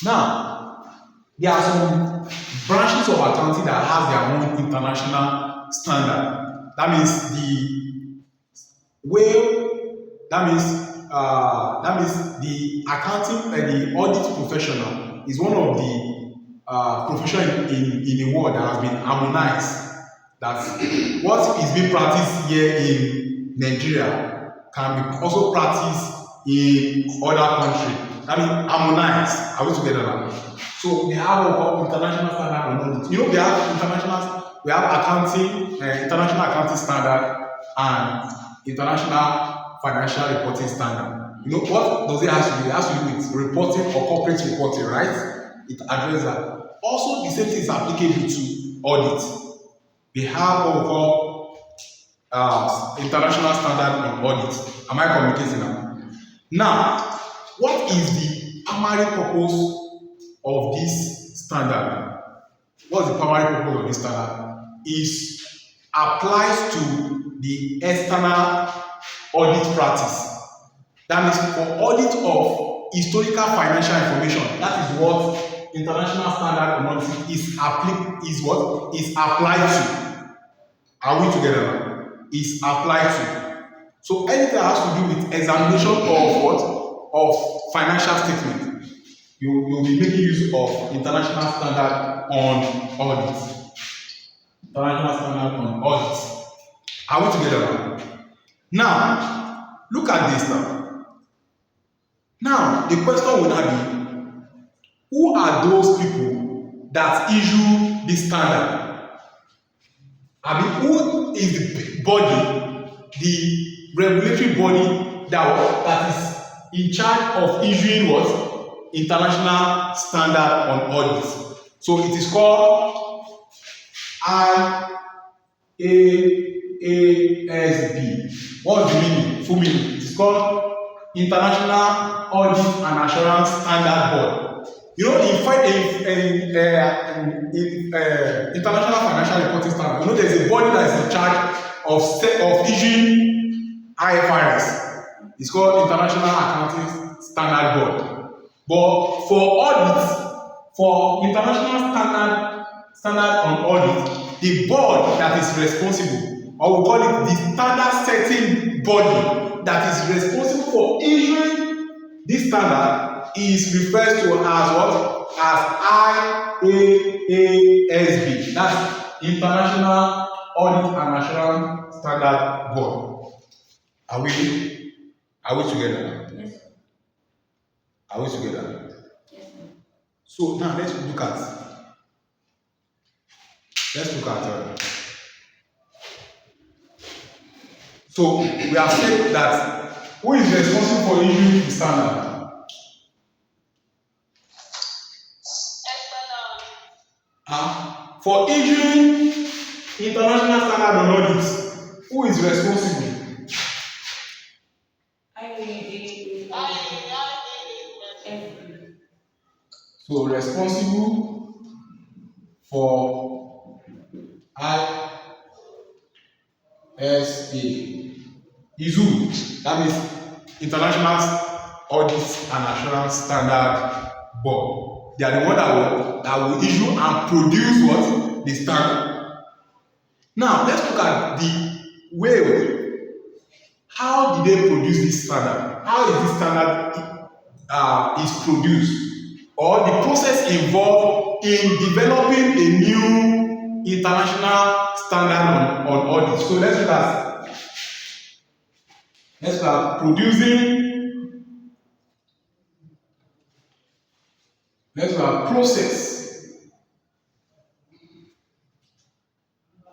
Now, there are some branches of accounting that have their own international standard. That means the accounting and the audit professional is one of the profession in the world that has been harmonized. That what is being practiced here in Nigeria can be also practiced in other countries. That means harmonized. Are we together now? So we have what we call international standard on audit. We have accounting, international accounting standard and international financial reporting standard. What does it have to do? It has to do with reporting or corporate reporting, right? It addresses that. Also, the same thing is applicable to audit. We have what we call international standard on audit. Am I communicating now? Now, what is the primary purpose of this standard? What's the primary purpose of this standard? Is applies to the external audit practice. That means for audit of historical financial information, that is what international standard on audit is applied to. Are we together now? Is applied to. So anything that has to do with examination of what? Of financial statement, you'll be making use of international standard on audit. International standard on audit. Are we together now? Now, look at this now. Now, the question would now be, who are those people that issue this standard? I mean, who is the body, the regulatory body that is in charge of issuing what? International standard on audit. So it is called IAASB. What is the meaning? Full meaning. It is called International Audit and Assurance Standard Board. In international financial reporting standard, there's a body that is in charge of issuing IFRS. It's called International Accounting Standard Board. But for audit, for international standard on audit, the board that is responsible, or we call it the standard setting body that is responsible for issuing this standard, is referred to as what? As IAASB. That's International Audit and Assurance Standard Board. Are we together? Yes. Are we together? Yes. So now let's look at so we have said that who is responsible for issuing the standard? For issuing international standard on audit, who is responsible? So responsible for ISA is who? That means International Audit and Assurance Standard Board. They are the one that will issue and produce what? The standard. Now let's look at the way. How did they produce this standard? How is this standard is produced? Or the process involved in developing a new international standard on audit. So let's look at producing. Let's look at process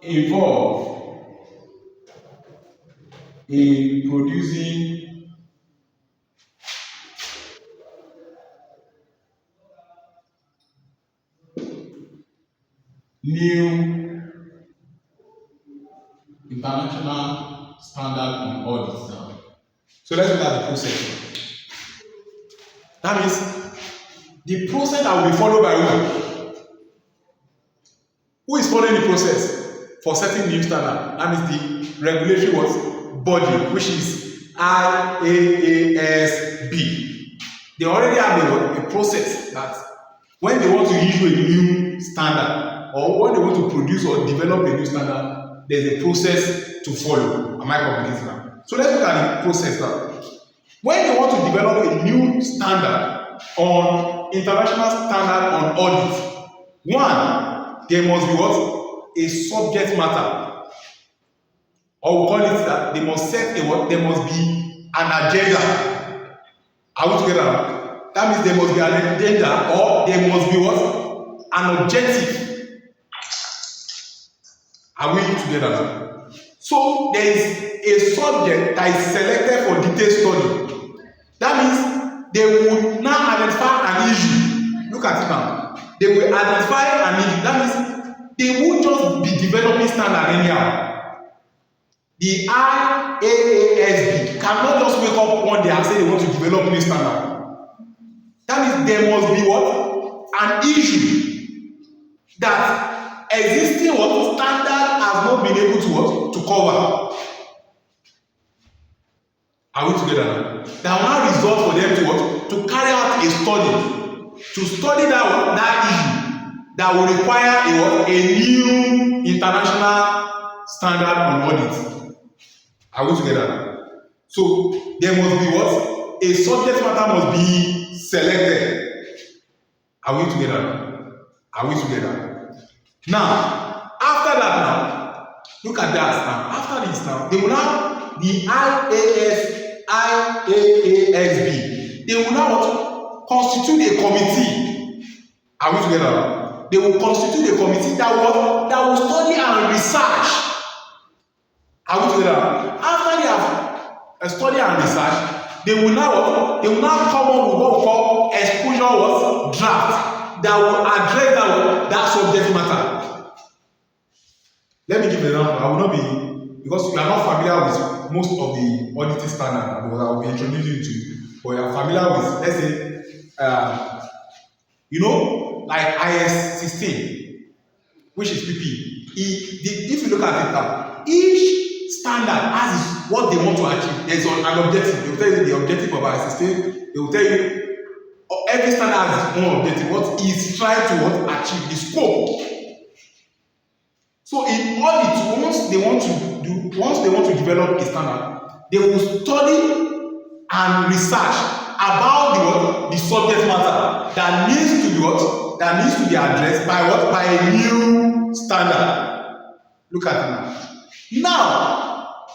involved in producing new international standard on audit now. So let's look at the process. That means the process that will be followed by who? Who is following the process for setting new standard? That means the regulatory body, which is IAASB. They already have a process that when they want to issue a new standard or when they want to produce or develop a new standard, there's a process to follow. Am I complicating now? So let's look at the process now. When they want to develop a new standard on international standard on audit, one, there must be what? A subject matter. Or we call it that they must set a what? There must be an agenda. Are we together? That means there must be an agenda or there must be what? An objective. Are we together now? So there is a subject that is selected for detailed study. That means they will now identify an issue. Look at it now. They will identify an issue. That means they won't just be developing standard anyhow. The IAASB cannot just wake up one day and say they want to develop new standard. That means there must be what? An issue that existing what? Standard has not been able to what? To cover. Are we together now? That will now result for them to what? To carry out a study. To study that issue that will require a new international standard on audit. Are we together now? So there must be what? A subject matter must be selected. Are we together now? Are we together? Now, after that now, look at that now. After this now, they will now, the IAASB, they will now what? Constitute a committee. Are we together? They will constitute a committee that will study and research. Are we together? After they have studied and research, they will now come up with what we call exposure draft that will address that subject matter. Let me give an example. I will not be, because you are not familiar with most of the auditing standard because I will be introducing you to, but you are familiar with, let's say, like IS 16, which is PP. If you look at it now, each standard has what they want to achieve. There's an objective. They will tell you the objective of IS 16. They will tell you every standard has its own objective. What is trying to achieve the scope. So in audit, once they want to develop a standard, they will study and research about the subject matter that needs to be addressed by a new standard. Look at it now. Now,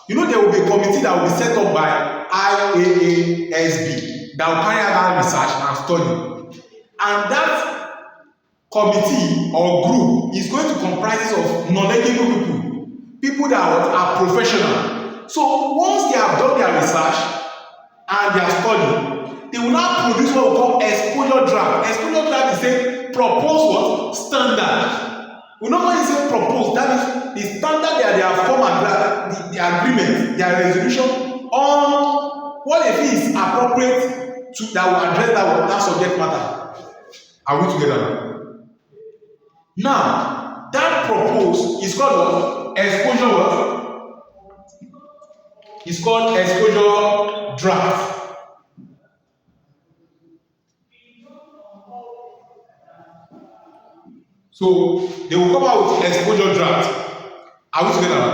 there will be a committee that will be set up by IAASB that will carry out that research and study. And that committee or group is going to comprise of knowledgeable people that are professional. So once they have done their research and their study, they will now produce what we call exposure draft. Exposure draft is a proposed standard. We normally say propose, that is the standard that they have formed, the agreement, their resolution on what they feel is appropriate that will address that subject matter. Are we together? Now, that propose is called exposure It's called exposure draft. So they will come out with exposure draft. Are we together?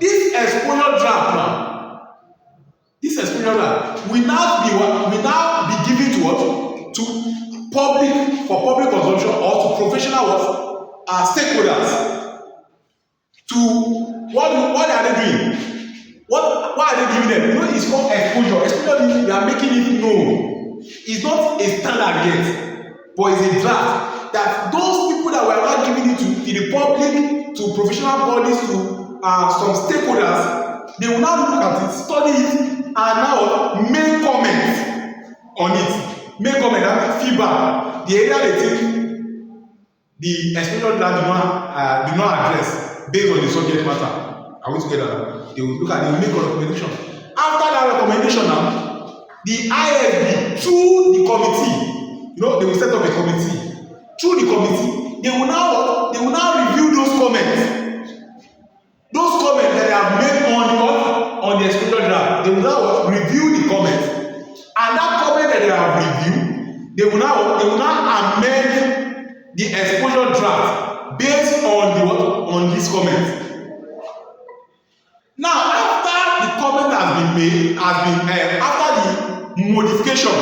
This exposure draft will now be given to what? To public consumption or to professional stakeholders. To what are they doing? What are they giving them? It's called exposure. Exposure means they are making it known. It's not a standard yet, but it's a draft. That those people that were not giving it to the public, to professional bodies, to some stakeholders, they will now look at it, study it, and now make comments on it. Make comment, that feedback. The area they think the exposure draft do not address based on the subject matter. Are we together? They will look at it, they will make a recommendation. After that recommendation now, the IFB through the committee, they will set up a committee. Through the committee, they will now review those comments. Those comments that they have made on the exposure draft, they will now review the comments. And that comment that they have reviewed, they will now amend the exposure draft based on the what on this comment. Now after the comment has been made, after the modification,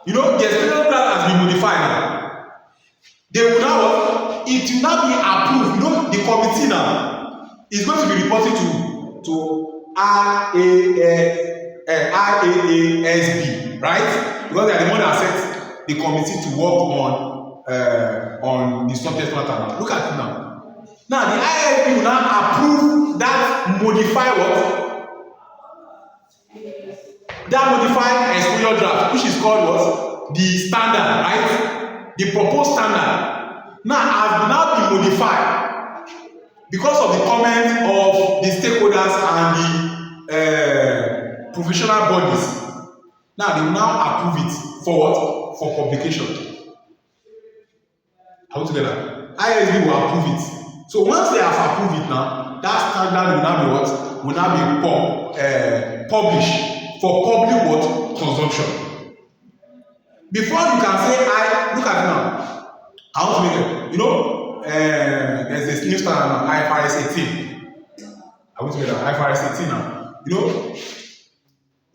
you know, the exposure draft has been modified now. They will now what? It will now be approved. You know, the committee now is going to be reporting to IAASB, right? Because they are the one that set the committee to work on the subject matter now. Look at it now. Now the IASB will now approve that modified what? That modified exposure draft, which is called what? The standard, right? The proposed standard. Now has now been modified because of the comments of the stakeholders and the professional bodies. Now they will now approve it for what? For publication. Are we together? ISB will approve it. So once they have approved it now, that standard will now be what? Will now be published for public what? Consumption. Before you can say look at it now. I want to make it, you know, there's this new standard now, IFRS 18. I want to make that IFRS 18 now. You know,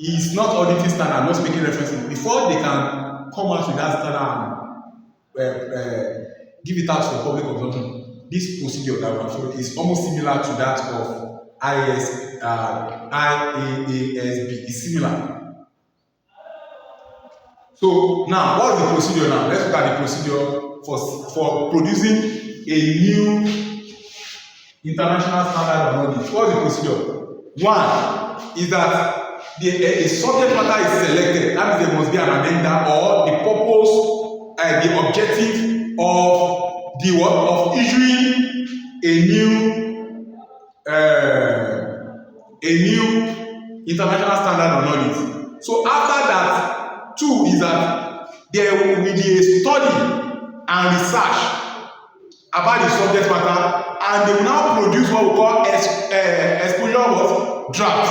it's not auditing standard, I'm just making reference to it. Before they can come out with that standard and give it out for public consumption, this procedure that we're following is almost similar to that of IASB. It's similar. So now, what's the procedure now? Let's look at the procedure for producing a new international standard on audit. What's the procedure? One is that a subject matter is selected. That means there must be an agenda or the purpose, the objective of the work of issuing a new international standard on audit. So after that, two is that there will be a study and research about the subject matter, and they will now produce what we call exposure draft.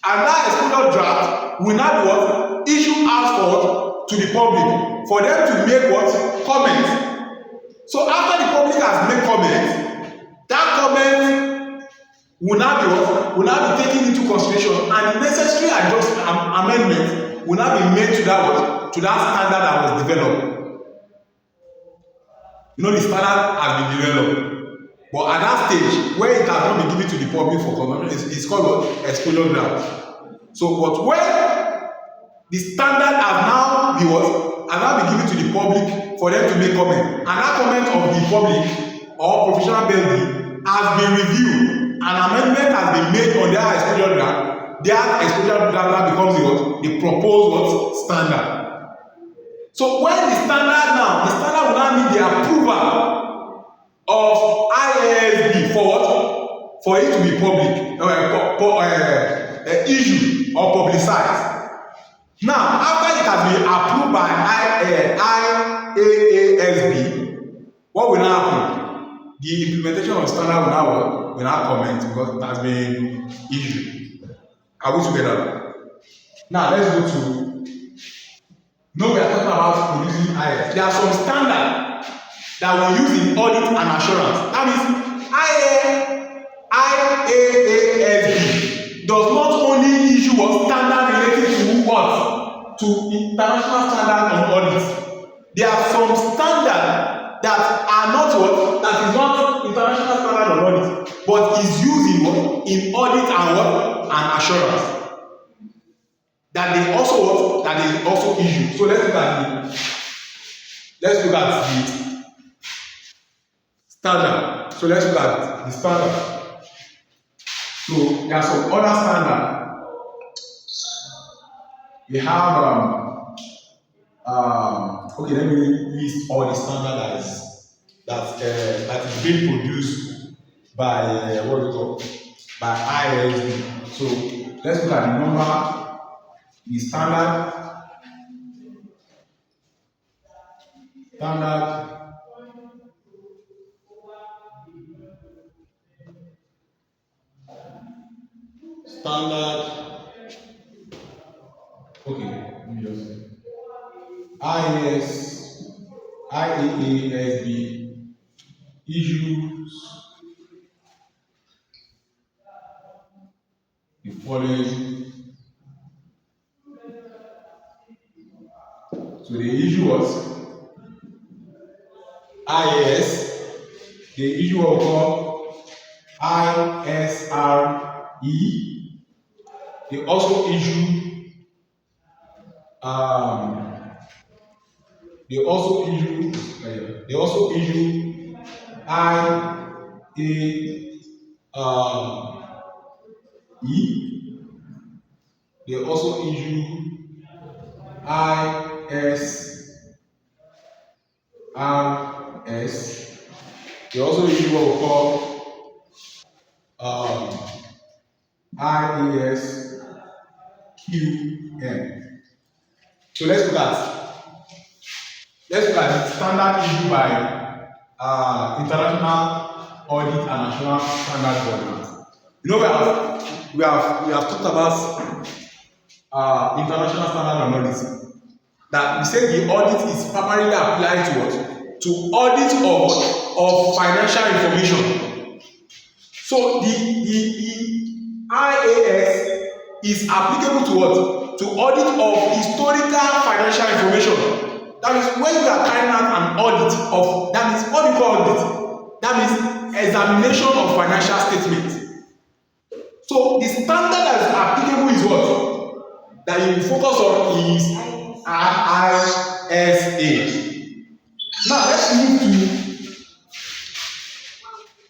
And that exposure draft will now be what? Issued out to the public for them to make what? Comments. So after the public has made comments, that comment will now be what? Will now be taken into consideration, and the necessary amendments will now be made to that what? To that standard that was developed. You know, the standard has been developed, but at that stage where it has not been given to the public for consumption, it's called what? Exposure draft. So, but when the standard has now been what? Has now been given to the public for them to make comment, and that comment of the public or professional body has been reviewed, an amendment has been made on their exposure draft, that exposure draft becomes the proposed what? Standard. So when the standard will now need the approval of IASB for what? For it to be public, issued or publicized. Now, after it has been approved by IAASB, what will now happen? The implementation of standard will now comment because it has been issued. Are we together? Now let's go to. No, we are talking about producing IAS. There are some standards that we use in audit and assurance. That means IAASB does not only issue a standard related to what? To international standard on audit. There are some standards that are not what? That is not international standard on audit, but is used in what? In audit and what? And assurance. That they also what? That they also issue. So let's look at the standard. So let's look at the standard. So there are some other standard. We have okay, let me list all the standard that is being produced by what we call by IASB. So let's look at the number. The standard okay, let me just say IAS IAASB issues the following. So they issue what? IAS. They issue what we call ISRE. They also issue um, they also issue IA E. They also issue ISRS. They also issue what we call um, IASQM. So let's look at the standard issued by international audit and national standard board. You know we have talked about international standard and audit. That we say the audit is primarily applied to what? To audit of financial information. So the IAS is applicable to what? To audit of historical financial information. That means when you are carrying out an audit of, that means what do you call audit? That means examination of financial statement. So the standard that is applicable is what? That you focus on is ISA. Now let's move to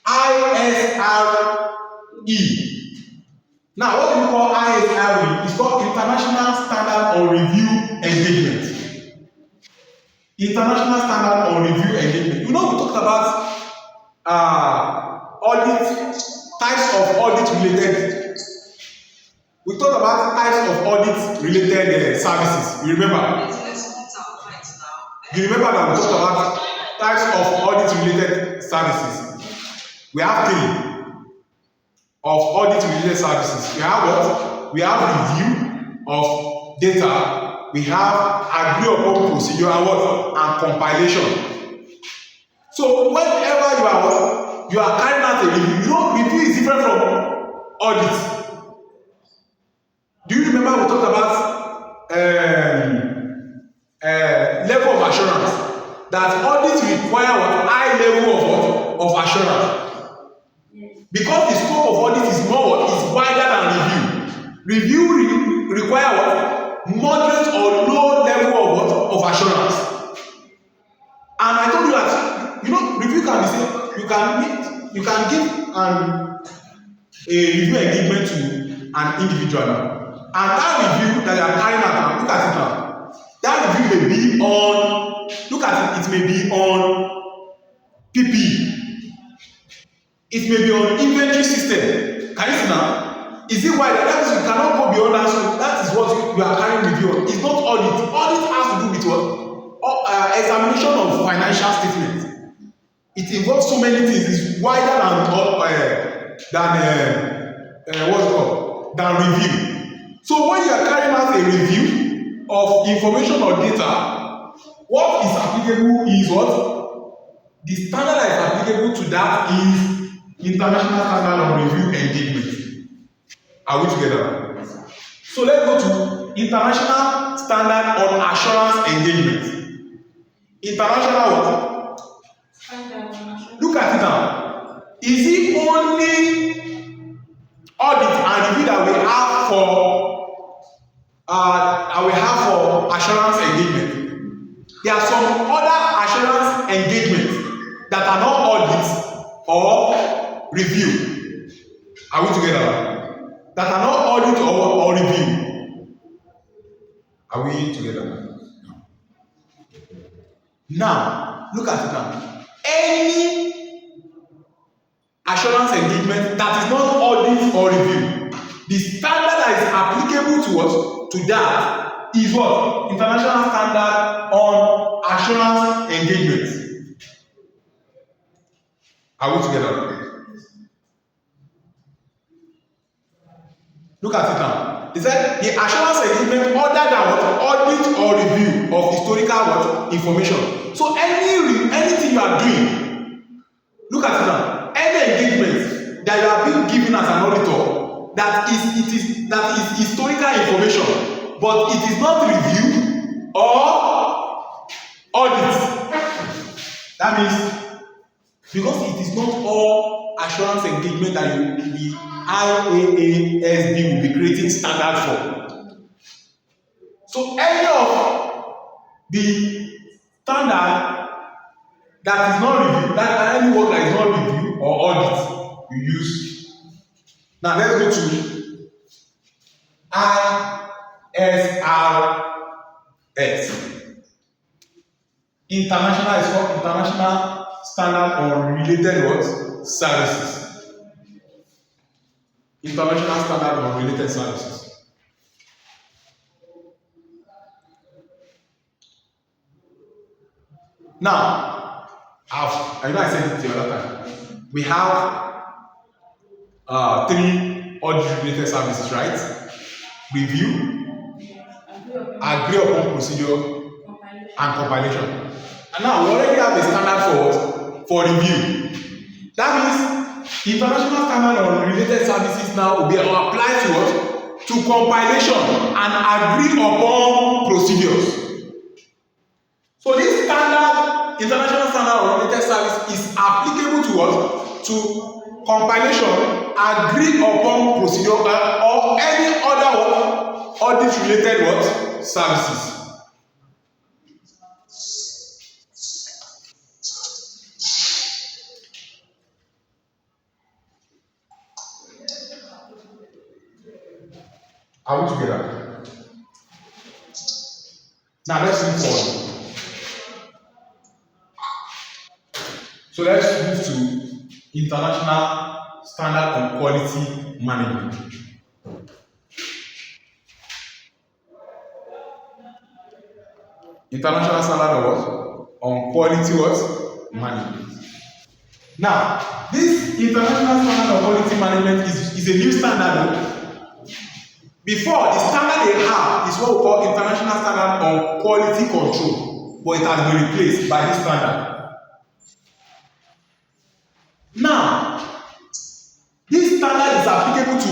ISRE. Now what do we call ISRE? It's called International Standard on Review Engagement. International Standard on Review Engagement. You know we talked about audit, types of audit related. We talked about types of audit related services. You remember? You remember that we talked about types of audit related services. We have three of audit related services. We have what? We have review of data. We have agree upon procedure and what? And compilation. So whenever you are carrying out a review, you know review is different from audit. Do you remember we talked about level of assurance? That audit require what? High level of assurance. Because the scope of audit is wider than review. Review require what? Moderate or low level of assurance. And I told you that review can be said you can give a review engagement to an individual now. And that review that you are carrying out now, look at it now. That review may be on, look at it, it may be on PPE. It may be on inventory system. Can you see now? Is it why that means you cannot go beyond that? So that is what you are carrying review on. It's not audit. Audit has to do with what? Examination of financial statement. It involves so many things. It's wider than review. So when you are carrying out a review of information or data, what is applicable is what? The standard that is applicable to that is International Standard on Review Engagement. Are we together? So let's go to International Standard on Assurance Engagement. International what? Look at it now. Is it only audit and review that we have for assurance engagement? There are some other assurance engagements that are not audit or review. Are we together? That are not audit or review. Are we together? Now, look at it now. Any assurance engagement that is not audit or review, the standard that is applicable to us, to that, is what? International Standard on Assurance Engagement. Are we together? Look at it now. He said the assurance engagement other than what audit or review of historical what information. So anything you are doing, look at it now. Any engagement that you are being given as an auditor that is historical information, but it is not review or audit. That means because it is not all assurance engagement that the IAASB will be creating standard for. So any of the standard that is not reviewed, that any work that is not reviewed or audit, you use. Now let's go to ISRS. International is called International Standard on Related what? Services. International Standard on Related Services. Now, I said it the other time. We have 3 audit-related services, right? Review, agree upon procedure, and compilation. And now we already have a standard for review. That means the international standard on related services now will be applied to what? To compilation and agree upon procedures. So this standard, international standard on related service is applicable to what? To compilation, agree upon procedure or any other what? Audit related what? Services. Are we together? Now let's move forward. So let's move to international standard on quality management. International standard on what? On quality what? Management. Now, this international standard on quality management is a new standard. Before, the standard they have is what we call international standard on quality control, but it has been replaced by this standard. Now, this standard is applicable to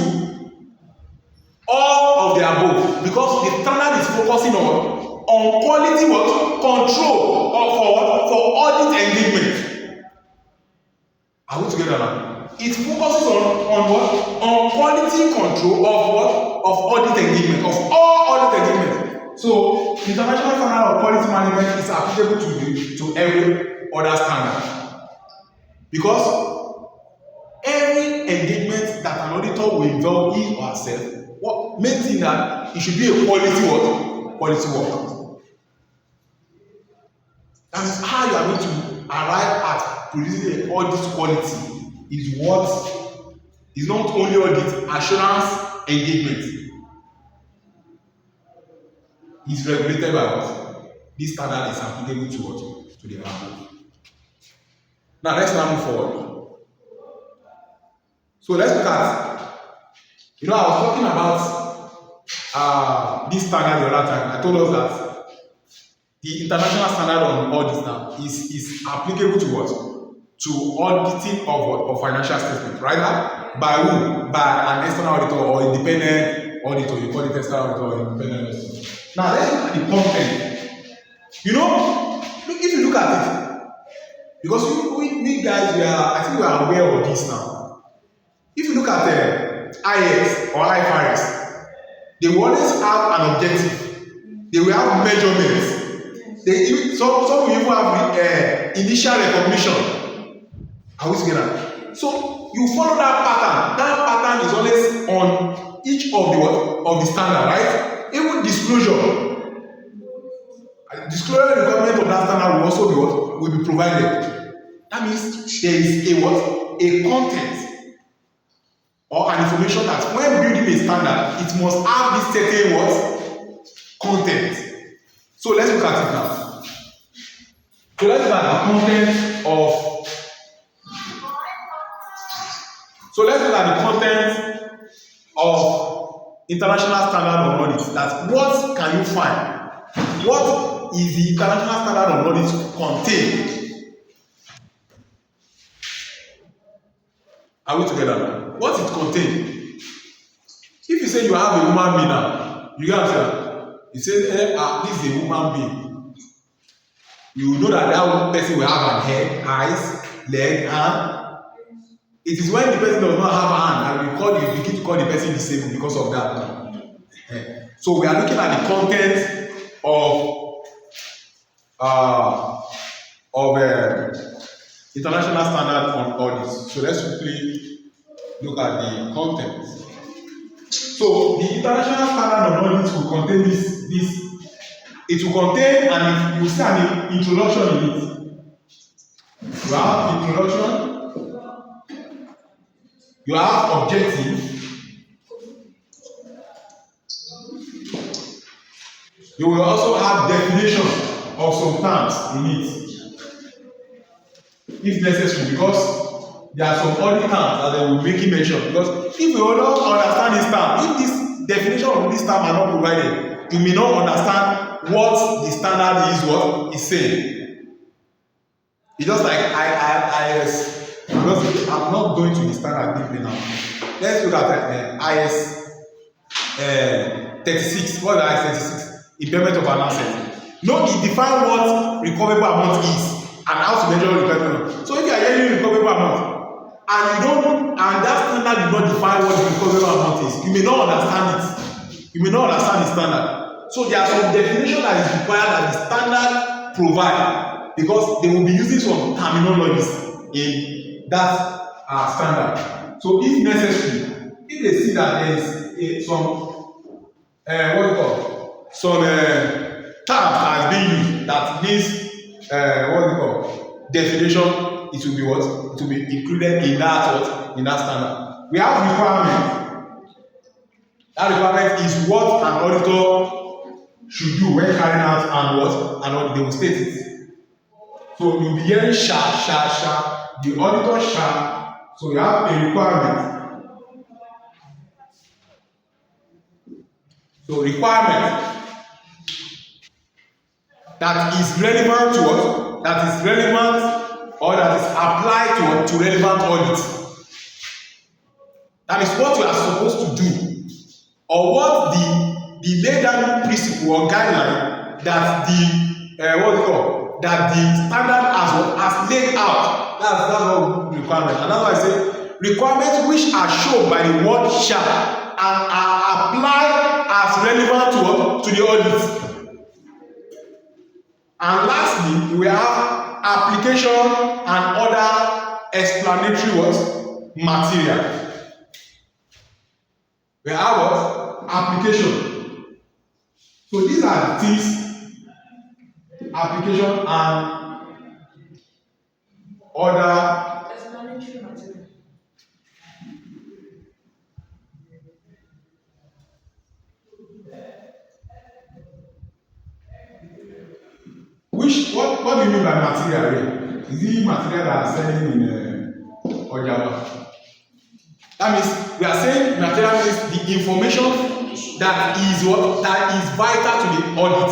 all of the above because the standard is focusing on quality what? Control or for audit engagement. Are we together now? It focuses on what? On quality control of what? Of audit engagement, of all audit engagement. So, international standard of quality management is applicable to every other standard. Because every engagement that an auditor will involve in or herself, what main thing that it should be a quality work, quality work. That is how you are going to arrive at producing an audit quality. Is what is not only audit, assurance engagement is regulated by what? This standard is applicable to what? To the above. Now let's now move forward. So let's look at, I was talking about this standard the other time. I told us that the international standard on audit now is applicable to what? To auditing of what? Of financial statement, right? By who? By an external auditor or independent auditor. You call it external auditor or independent auditor. Now let's look at the content. If you look at it, because we guys, I think we are aware of this now. If you look at IS or IFRS, they will always have an objective. They will have measurements. Some will even have initial recognition. Are we together? So you follow that pattern. That pattern is always on each of the standard, right? Even disclosure. Disclosure requirement of that standard will also be what? Will be provided. That means there is a content or an information that when building a standard, it must have this certain content. So let's look at it now. So let's look at the content of So let's look at the content of international standard on audit. That what can you find? What is the international standard on audit contain? Are we together now? What it contain? If you say you have a human being now, you get what I'm saying? You say, this is a human being. You know that that person will have an head, eyes, leg, hand. It is when the person does not have a hand and you begin to call the person disabled because of that. So we are looking at the content of international standard on audit. So let's quickly look at the content. So the international standard on audit will contain this. It will contain, and you see an introduction in it. You have introduction. You have objective. You will also have definition of some terms in it, if necessary, because there are some other terms that they will make mention. Because if you don't understand this term, if this definition of this term are not provided, you may not understand what the standard is, what is saying. It's just like IS. I'm not going to the standard deeply now. Let's look at IS 36. What is IS 36? Impairment of an asset. No, it defines what recoverable amount is and how to measure recoverable amount. So if you are hearing recoverable amount and that standard did not define what the recoverable amount is, you may not understand it. You may not understand the standard. So there are some definition that is required that the standard provide, because they will be using some terminologies in that standard. So if necessary, if they see that there is some term that has been used that needs definition, it will be what? It will be included in that standard. We have requirement. That requirement is what an auditor should do when carrying out and they will state it. So you'll be hearing shall. The auditor shall. So you have a requirement. So requirement that is relevant to what? That is relevant or that is applied to relevant audit. That is what you are supposed to do, or what the laid down principle or guideline that that the standard has laid out. That's what requirement. And that's why I say requirements which are shown by the word shall and are applied as relevant to the audit. And lastly, we have application and other explanatory material. We have what? Application. So these are the things, application and other explanatory material. What do you mean by material here? Is it material that are selling in Ojaba? That means we are saying material means the information that is vital to the audit.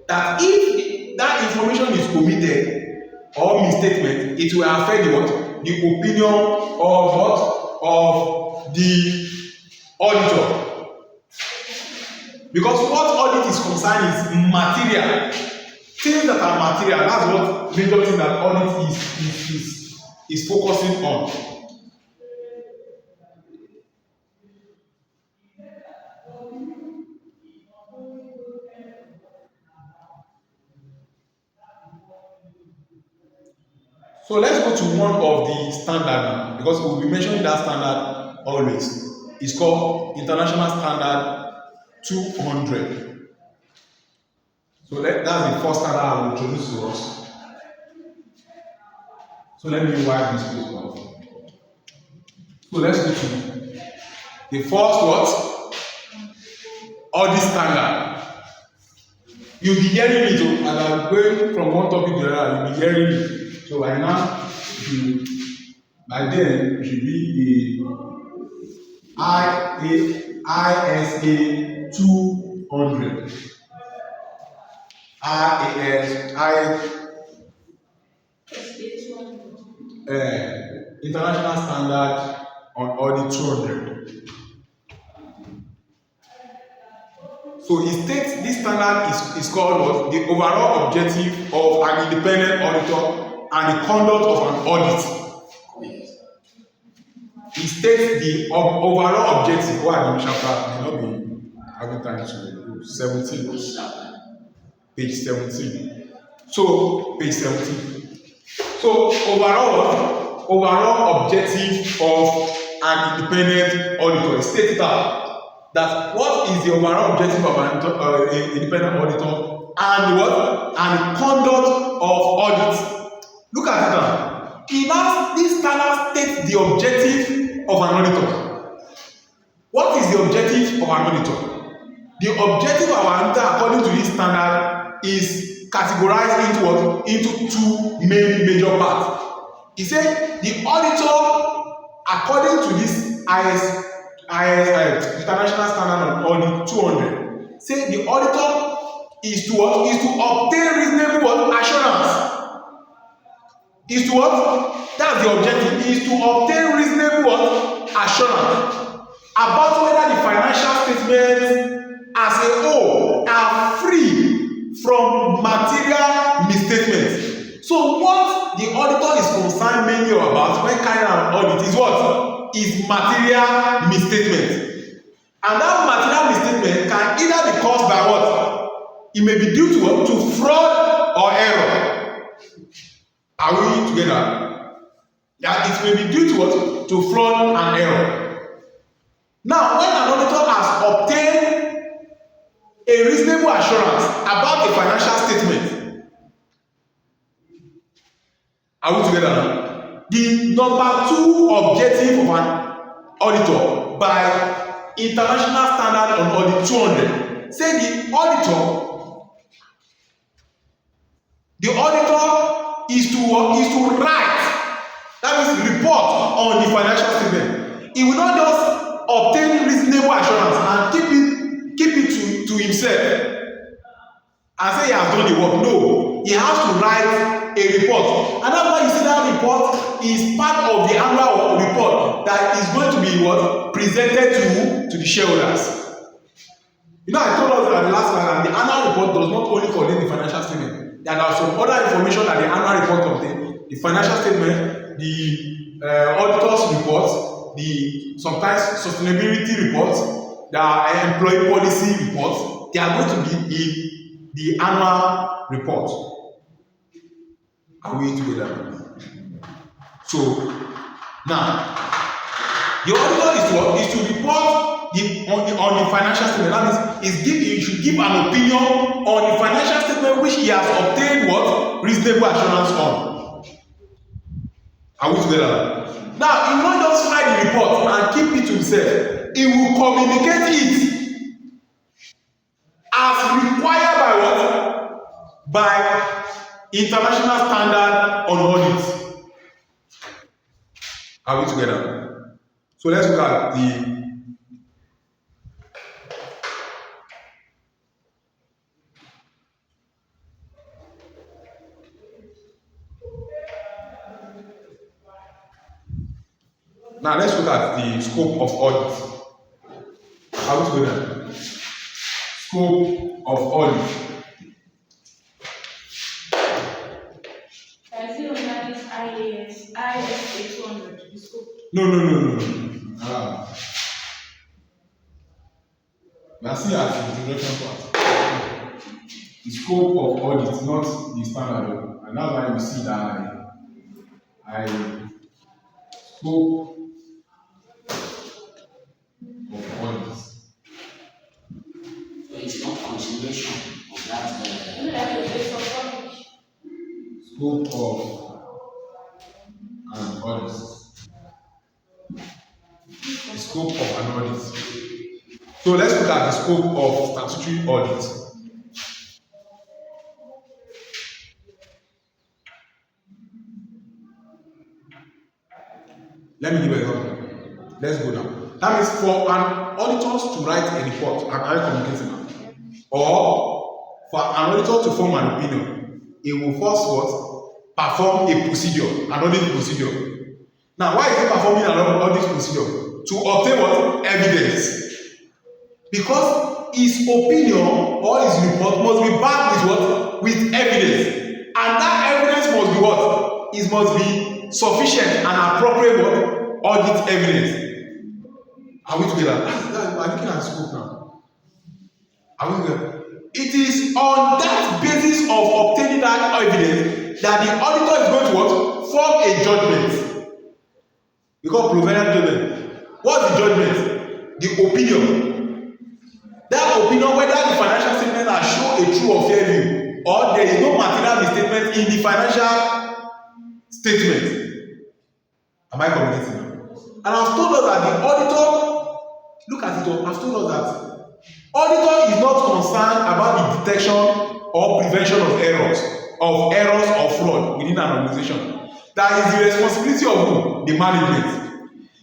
That if that information is omitted or misstatement, it will affect the opinion of the auditor. Because what audit is concerned is material. Things that are material, that's what major thing that audit is focusing on. So let's go to one of the standard now, because we will be mentioning that standard always. It's called International Standard 200. So that's the first standard I will introduce to us. So let me wipe this place off. So let's go to the first what? Audit standard. You'll be hearing it, and I'm going from one topic to another, you'll be hearing it. So by now, by then, it should be the IA ISA 200. International Standard on Audit 200. So it states this standard is called what? The overall objective of an independent auditor and the conduct of an audit. It states the overall objective. Why the chapter may not be having time to 17. Page 17. So page 17. So overall objective of an independent auditor states that what is the overall objective of an independent auditor and what and the conduct of audit. Look at it now. This standard states the objective of an auditor. What is the objective of an auditor? The objective of an auditor according to this standard is categorized into what? Into two major parts. He said the auditor according to this International Standard on Audit 200 say the auditor is to what? Is to obtain reasonable what? Assurance. Is to what? That's the objective. Is to obtain reasonable what? Assurance about whether the financial statements as a whole are free from material misstatements. So what the auditor is concerned mainly about when carrying out an audit is what? Is material misstatement. And that material misstatement can either be caused by what? It may be due to what? To fraud or error. Are we together? Yeah, it may be due to what? To fraud and error. Now, when an auditor has obtained a reasonable assurance about the financial statement, are we together now? The number two objective of an auditor by International Standard on Audit 200 say the auditor is to write, that means report on the financial statement. He will not just obtain reasonable assurance and keep it to himself and say he has done the work. No, he has to write a report, and that's why you see that report is part of the annual report that is going to be what? Presented to the shareholders. You know, I told us that the last time the annual report does not only contain the financial statement. There are some other information that the annual report contains: the financial statement, the auditor's report, the sometimes sustainability reports, the employee policy reports. They are going to be in the annual report. Are we together? So now the auditor is to report on the financial statement. That means he should give an opinion on the financial statement which he has obtained what? Reasonable assurance on. Are we together? Now, he will not just write the report and keep it to himself. He will communicate it as required by what? By International Standard on Audit. Are we together? So let's look at the now let's look at the scope of audit. Are we together? Scope of audit. ISA 200. The scope. No. We are still at the introduction part. The scope of audit, not the standard. And that's why you see that I scope of audit. So it's not continuation of that. Scope of an audit. The scope of an audit. So let's look at the scope of statutory audit. Let me give an example. Let's go now. That means for an auditors to write a report, am I communicating now? Or for an auditor to form an opinion, he will first what? Perform a procedure, an audit procedure. Now, why is he performing an audit procedure? To obtain what? Evidence. Because his opinion or his report must be backed with what? With evidence. And that evidence must be what? It must be sufficient and appropriate what? Audit evidence. Are we together? I'm looking at the scope now. Are we together? It is on that basis of obtaining that evidence that the auditor is going to what? Form a judgment. We call provisional judgment. What's the judgment? The opinion. That opinion, whether the financial statement has shown a true or fair view, or there is no material misstatement in the financial statement. Am I communicating now? And I've told us that the auditor, look at it all, I've told us that auditor is not concerned about the detection or prevention of errors or fraud within an organization. That is the responsibility of who? The management.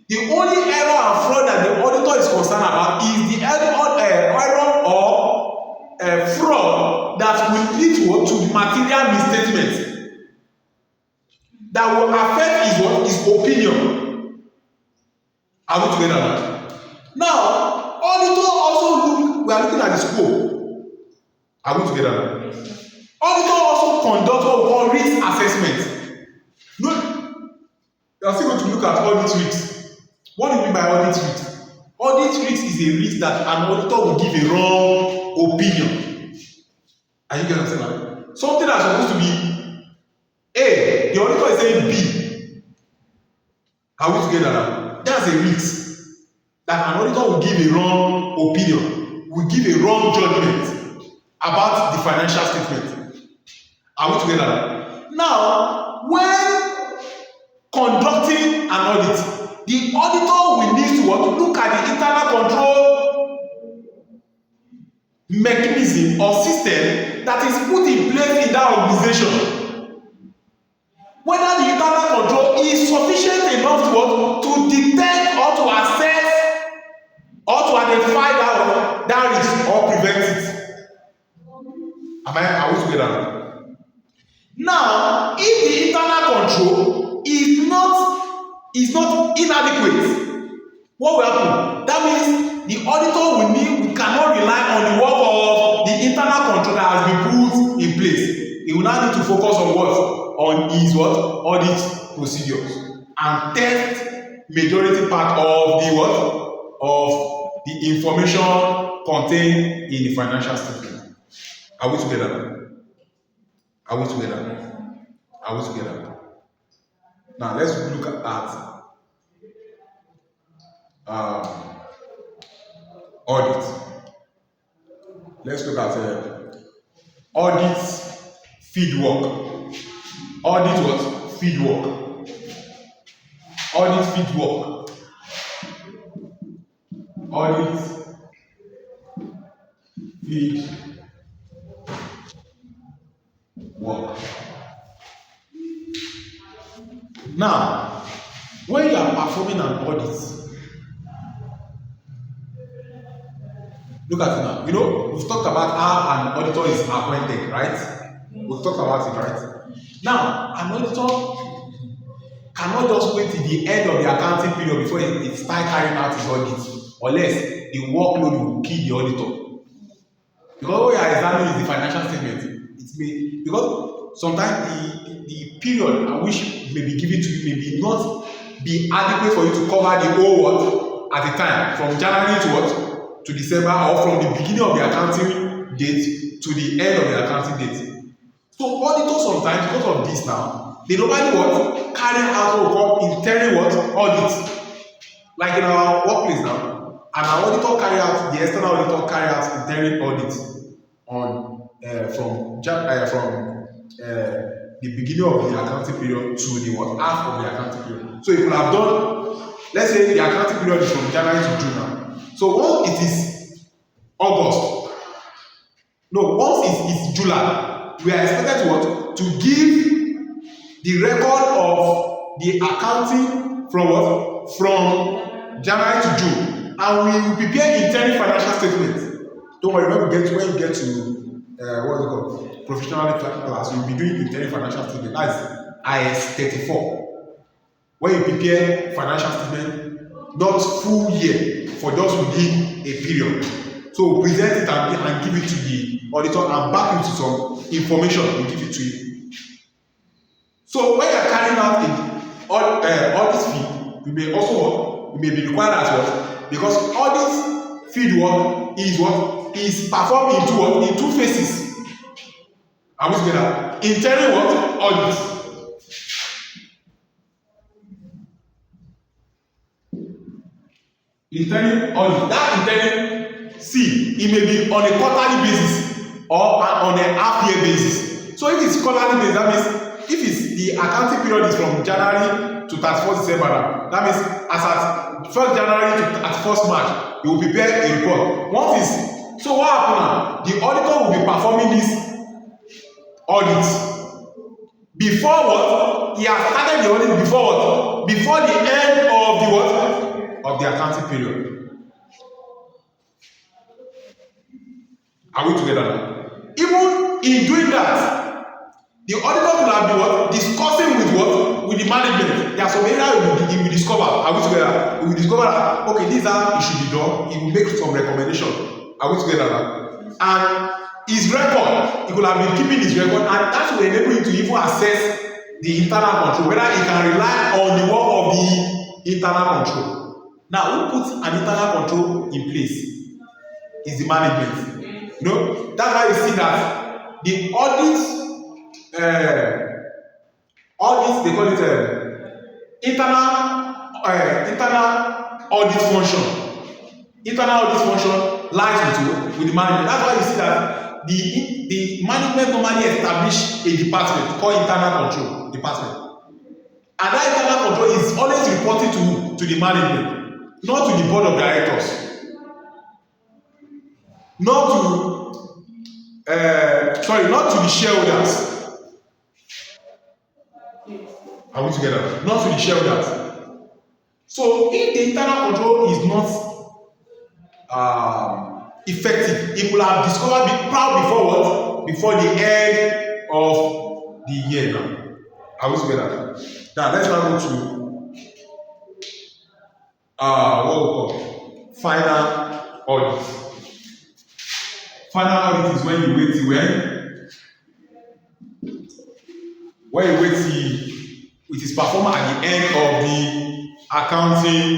The only error and fraud that the auditor is concerned about is the error or fraud that will lead to the material misstatement that will affect his opinion. Are we together now? Now, auditor also we are looking at the scope. Are we together now? Auditor also conduct what we call risk assessment. No, we are still going to look at audit risks. What do you mean by audit risk? Audit risk is a risk that an auditor will give a wrong opinion. Are you getting what I'm saying? Something that's supposed to be A, the auditor is saying B. Are we together now? That's a risk. That an auditor will give a wrong opinion, will give a wrong judgment about the financial statement. Are we together now? Now, when conducting an audit, the auditor will need to what? Look at the internal control mechanism or system that is put in place in that organization. Whether the internal control is sufficient enough to what? To detect or to assess or to identify that risk or prevent it. Are we together? Now, if the internal control is not inadequate, what will happen? That means the auditor we cannot rely on the work of the internal control that has been put in place. He will now need to focus on what? On his what? Audit procedures and test majority part of the what? Of the information contained in the financial statement. Are we together? Are we together? Are we together? Now let's look at audit. Let's look at audit feed work. Audit what? Feed work. Audit feed work. Audit feed work. Now, when you are performing an audit, look at it now. You know, we've talked about how an auditor is appointed, right? We've talked about it, right? Now, an auditor cannot just wait till the end of the accounting period before it start carrying out his audit, unless the workload will kill the auditor. Because what you are examining is the financial statement. It may, because sometimes the period at which may be given to you may be not be adequate for you to cover the whole what at a time, from January to what to December, or from the beginning of the accounting date to the end of the accounting date. So auditors sometimes, because of this now, they normally what carry out what we call interim what audit. Like in our workplace now, and our auditor carry out, the external auditor carry out interim audit on from the beginning of the accounting period to the what half of the accounting period. So if you have done, let's say the accounting period is from January to June now. So once it is August, no, once it is July, we are expected to what? To give the record of the accounting from what? From January to June. And and we will prepare interim financial statement. Don't worry, when you get to what's it called, professional class, you will be doing interim financial statement. That's IS 34. When you prepare financial statement, not full year, for just within a period. So present it and give it to the auditor and back into some information we give it to you. So when you are carrying out audit fee, you may also you may be required as well, because audit field work is performed in two phases. Are we together? Interim what? Audit. Interim audit. That interim, see, it may be on a quarterly basis or on a half-year basis. So if it's quarterly basis, that means if it's the accounting period is from January to 31st December, that means as at 1st January to 31st March, you will prepare a report. So what happen now? The auditor will be performing this audit before what? He has started the audit before what? Before the end of the what? Of the accounting period. Are we together now? Even in doing that, the auditor will have been what? Discussing with what? With the management. There are some areas he will discover. Are we together? He will discover that, okay, this is how it should be done. He will make some recommendation. Are we together now? And his record, he will have been keeping his record, and that will enable him to even assess the internal control, whether he can rely on the work of the internal control. Now, who puts an internal control in place? Is the management. You know, that's why you see that the audits, they call it internal audit function. Internal audit function lies with the management. That's why you see that the management normally establish a department called internal control department, and that internal control is always reporting to the management, not to the board of directors, not to the shareholders. Are we together? Not to the shareholders. So if the internal control is not effective, it will have discovered proud before what? Before the end of the year now. Are we together? Now let's now go to what we call final audit. Final audit is when you wait till it is performed at the end of the accounting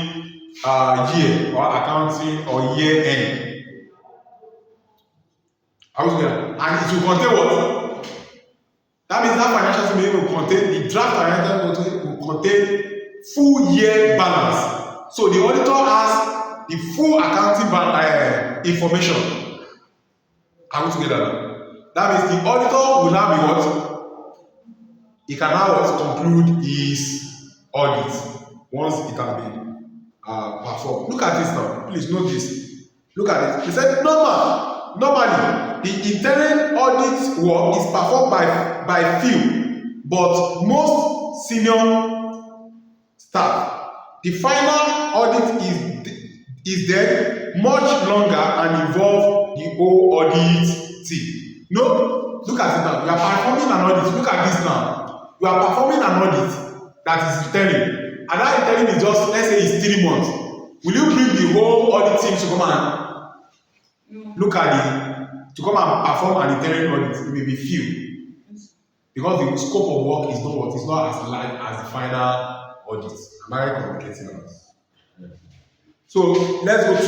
year or accounting or year end. Are we together? And it will contain what? That means that financial statement will contain, the draft financial statement will contain full year balance. So the auditor has the full accounting information. Are we together? That means the auditor will now be what? He can now conclude his audit once it has been performed. Look at this now. Please note this. Look at it. He said normally the interim audit work is performed by few, but most senior staff. The final audit is then much longer and involve the whole audit team. No, look at it now. You are performing an audit. Look at this now. You are performing an audit that is interim, and that interim is just, let's say, it's 3 months. Will you bring the whole audit team to come and look at to come and perform an interim audit? It may be few, because the scope of work is not as large as the final audit. Am I communicating on this? So let's go to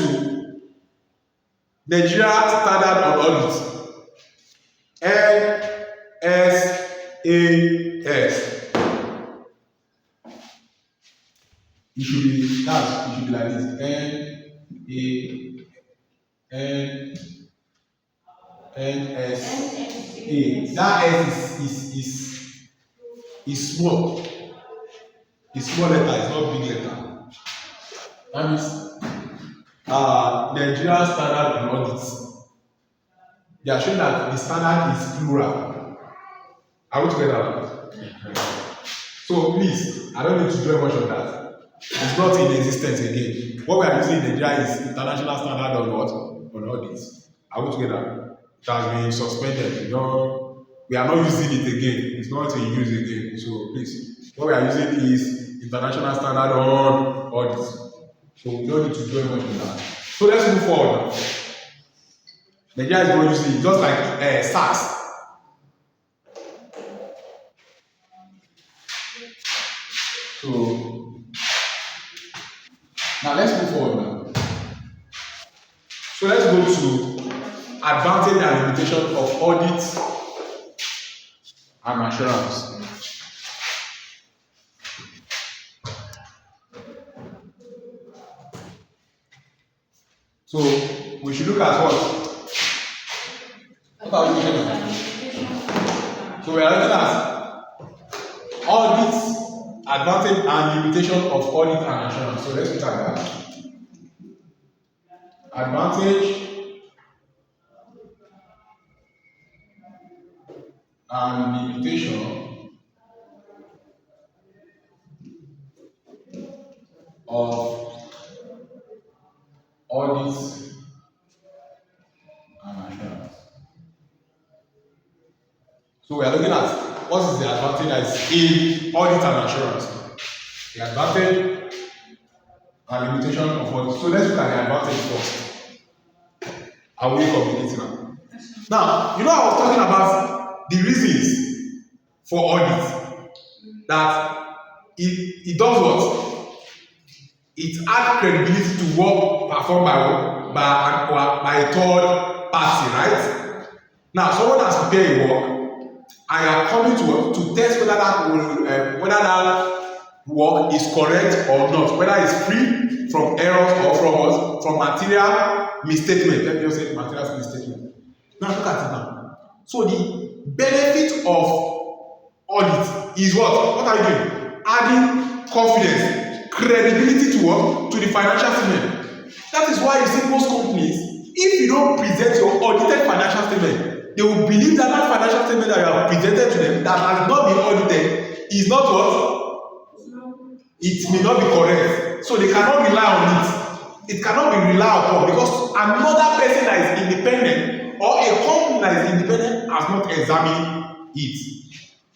Nigeria Standard on Audit. NSAS. It should be like this. NSA. That S is small. It's small letter, it's not big letter. That means Nigeria Standard on Audit. They are showing that the standard is plural. Are we together? So please, I don't need to dwell much on that. It's not in existence again. What we are using in Nigeria is international standard on what? On audit. Are we together? It has been suspended. We are not using it again. It's not in use again. So please, what we are using is international standard on audit. So we don't need to do much on that. So let's move forward now. Nigeria is not using it, just like SARS. So now let's move forward now. So let's go to advantage and limitation of audit and assurance. So we should look at what? What are we looking at? So we are looking at audit, advantage and limitation of audit and assurance. So let's look at that. Advantage and limitation of audit and assurance. So we are looking at what is the advantage that is in audit and assurance. The advantage and limitation of audit. So let's look at the advantage first. Are we communicating now? Now, you know I was talking about the reasons for audit. That it does what? It adds credibility to work performed by a third party, right? Now, someone has prepared a work, and you are coming to test whether that work is correct or not, whether it's free from errors or from material misstatement. Let me just say material misstatement. Now look at it now. So the benefit of audit is what? What are you doing? Adding confidence, credibility to what? To the financial statement. That is why you see most companies, if you don't present your audited financial statement, they will believe that that financial statement that you have presented to them that has not been audited is not what? It may not be correct. So they cannot rely on it. It cannot be relied upon because another person that is independent or a company that is independent has not examined it.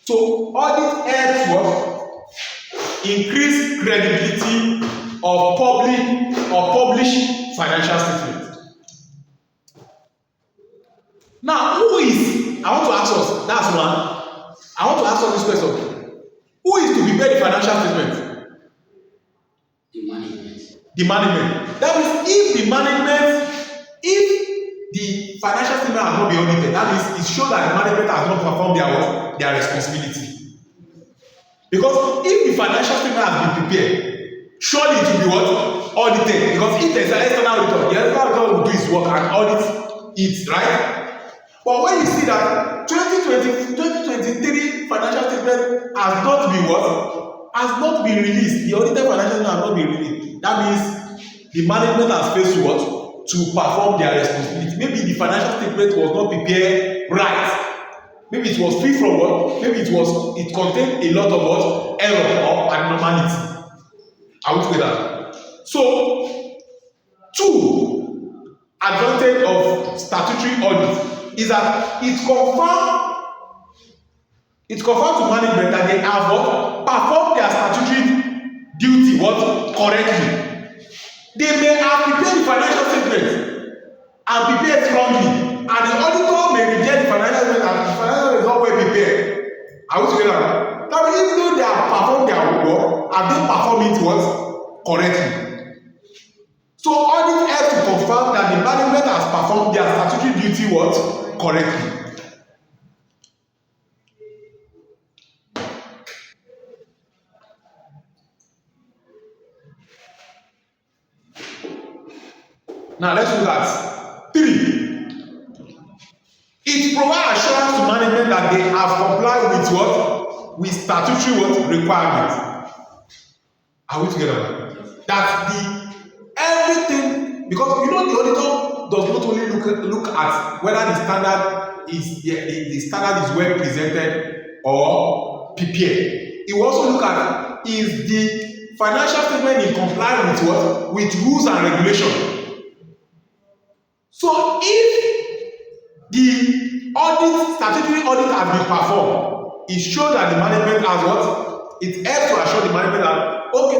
So audit helps what? Increase credibility of published financial statements. Now, who is? I want to ask us. That's one. I want to ask us this question. Who is to prepare the financial statement? The management. The management. That means if the financial statement has not been audited, that means it shows that the management has not performed their responsibility. Because if the financial statement has been prepared, surely it will be what? Audited. Because if there is an external auditor, the external auditor will do his work and audit it, right? But when you see that 2023 financial statement has not been what? Has not been released. The audited financial statement has not been released. That means the management has failed to what? To perform their responsibility. Maybe the financial statement was not prepared right. Maybe it was free from what? Maybe it contained a lot of what? Error or abnormality. Are we together? So, two advantage of statutory audit is that it confirms to management that they have what? Performed their statutory duty what? Correctly. They may have prepared the financial statement and prepared strongly, and the auditor may reject the financial statement and the financial statement is not well prepared. Are we together? That means even though they have performed their work, have they performed it what? Correctly. So audit helps to confirm that the management has performed their statutory duty what? Correctly. Now let's look at 3. It provides assurance to management that they have complied with what? With statutory what? Requirements. Are we together? That everything, because you know the auditor does not only look at whether the standard is the standard is well presented or prepared. He will also look at is the financial statement in compliance with what? With rules and regulation. So if the audit, statutory audit has been performed, it shows that the management has what? It helps to assure the management that, okay,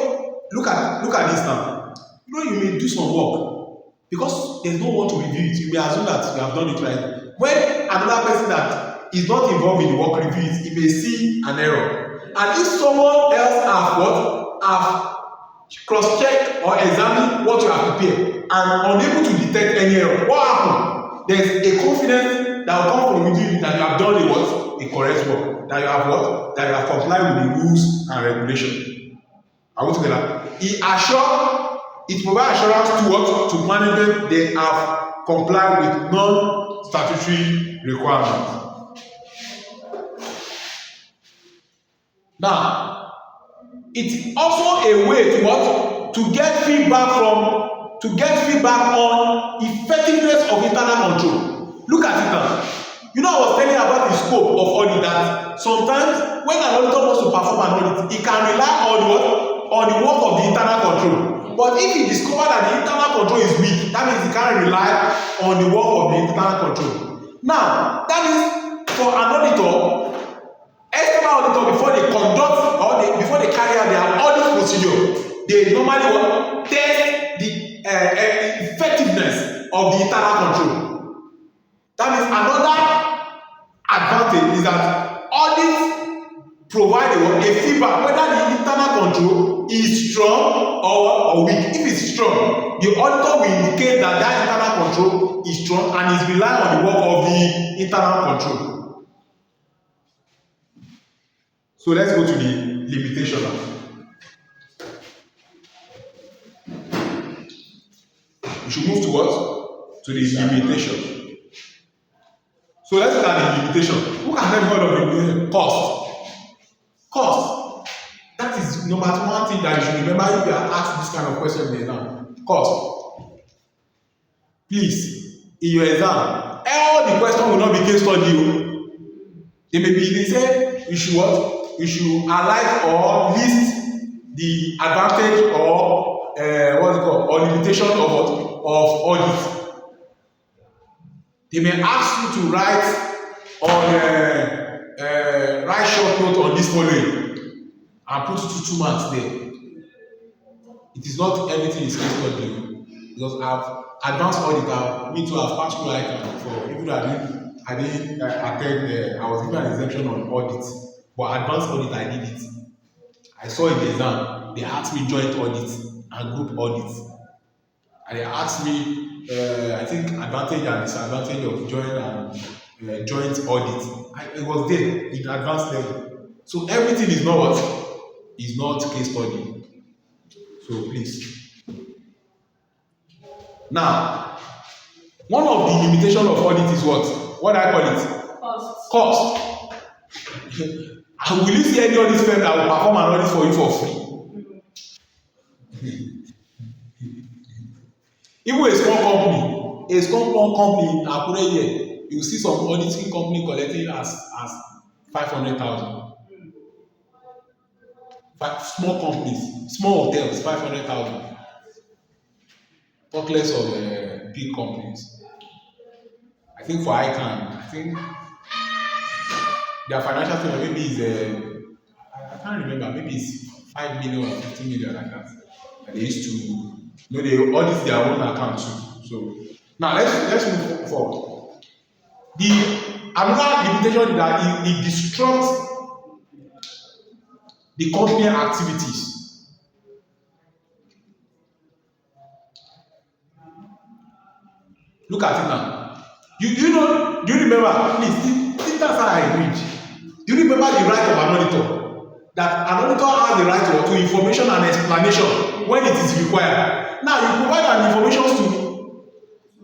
look at this now. You know, you may do some work because there's no one to review it. You may assume that you have done it right. When another person that is not involved in the work reviews, he may see an error. And if someone else have cross-checked or examined what you have prepared and unable to detect any error, what happened? There is a confidence that will come from within you that you have done a correct work, that you have that you have complied with the rules and regulations. Are we together? It provides assurance to what? To management they have complied with non-statutory requirements. Now, it's also a way to what? To get feedback on effectiveness of internal control. Look at it now. You know, I was telling you about the scope of audit that sometimes when an auditor wants to perform an audit, he can rely on what? On the work of the internal control. But if he discover that the internal control is weak, that means he can't rely on the work of the internal control. Now, that is for an auditor, external auditor, before they conduct or before they carry out their audit procedure, they normally test the effectiveness of the internal control. That means another advantage is that audits provide a feedback whether the internal control is strong or weak. If it's strong, the auditor will indicate that internal control is strong and is relying on the work of the internal control. So let's go to the limitation now. We should move to what? To the limitation. So let's look at the limitation. Who can never heard of the limitation? Cost. That is no matter one thing that you should remember if you are asked this kind of question there now. Cost. Please, in your exam, all the questions will not be case study. They say you should what? You should highlight or list the advantage or or limitation of what? Of audit. They may ask you to write short note on this following and put 2 marks there. It is not everything is case study because I've advanced audit. Me too, I've passed through ICANN for even though I didn't attend. I was given an exemption on audit, but advanced audit I did it. I saw in the exam they asked me joint audit and group audit, and they asked me I think advantage and disadvantage of joint and joint audit. It was there in advanced level. So everything is not what? Is not case study. So please. Now, one of the limitations of audit is what? What do I call it? Cost. And will you see any audit firm that will perform an audit for you for free? Even a small company in Akure here, you see some auditing company collecting as 500,000. Small companies, small hotels, 500,000. Talk less of big companies. I think for ICANN, their financial statement maybe is I can't remember, maybe it's 5 million or 15 million like that. And they used to, they audit their own account too. So now let's move forward. Another limitation is that it disrupts the company activities. Look at it now. Do you remember, please, think that's how I read. Do you remember the right of an auditor? That an auditor has the right to information and explanation when it is required. Now, you provide an information to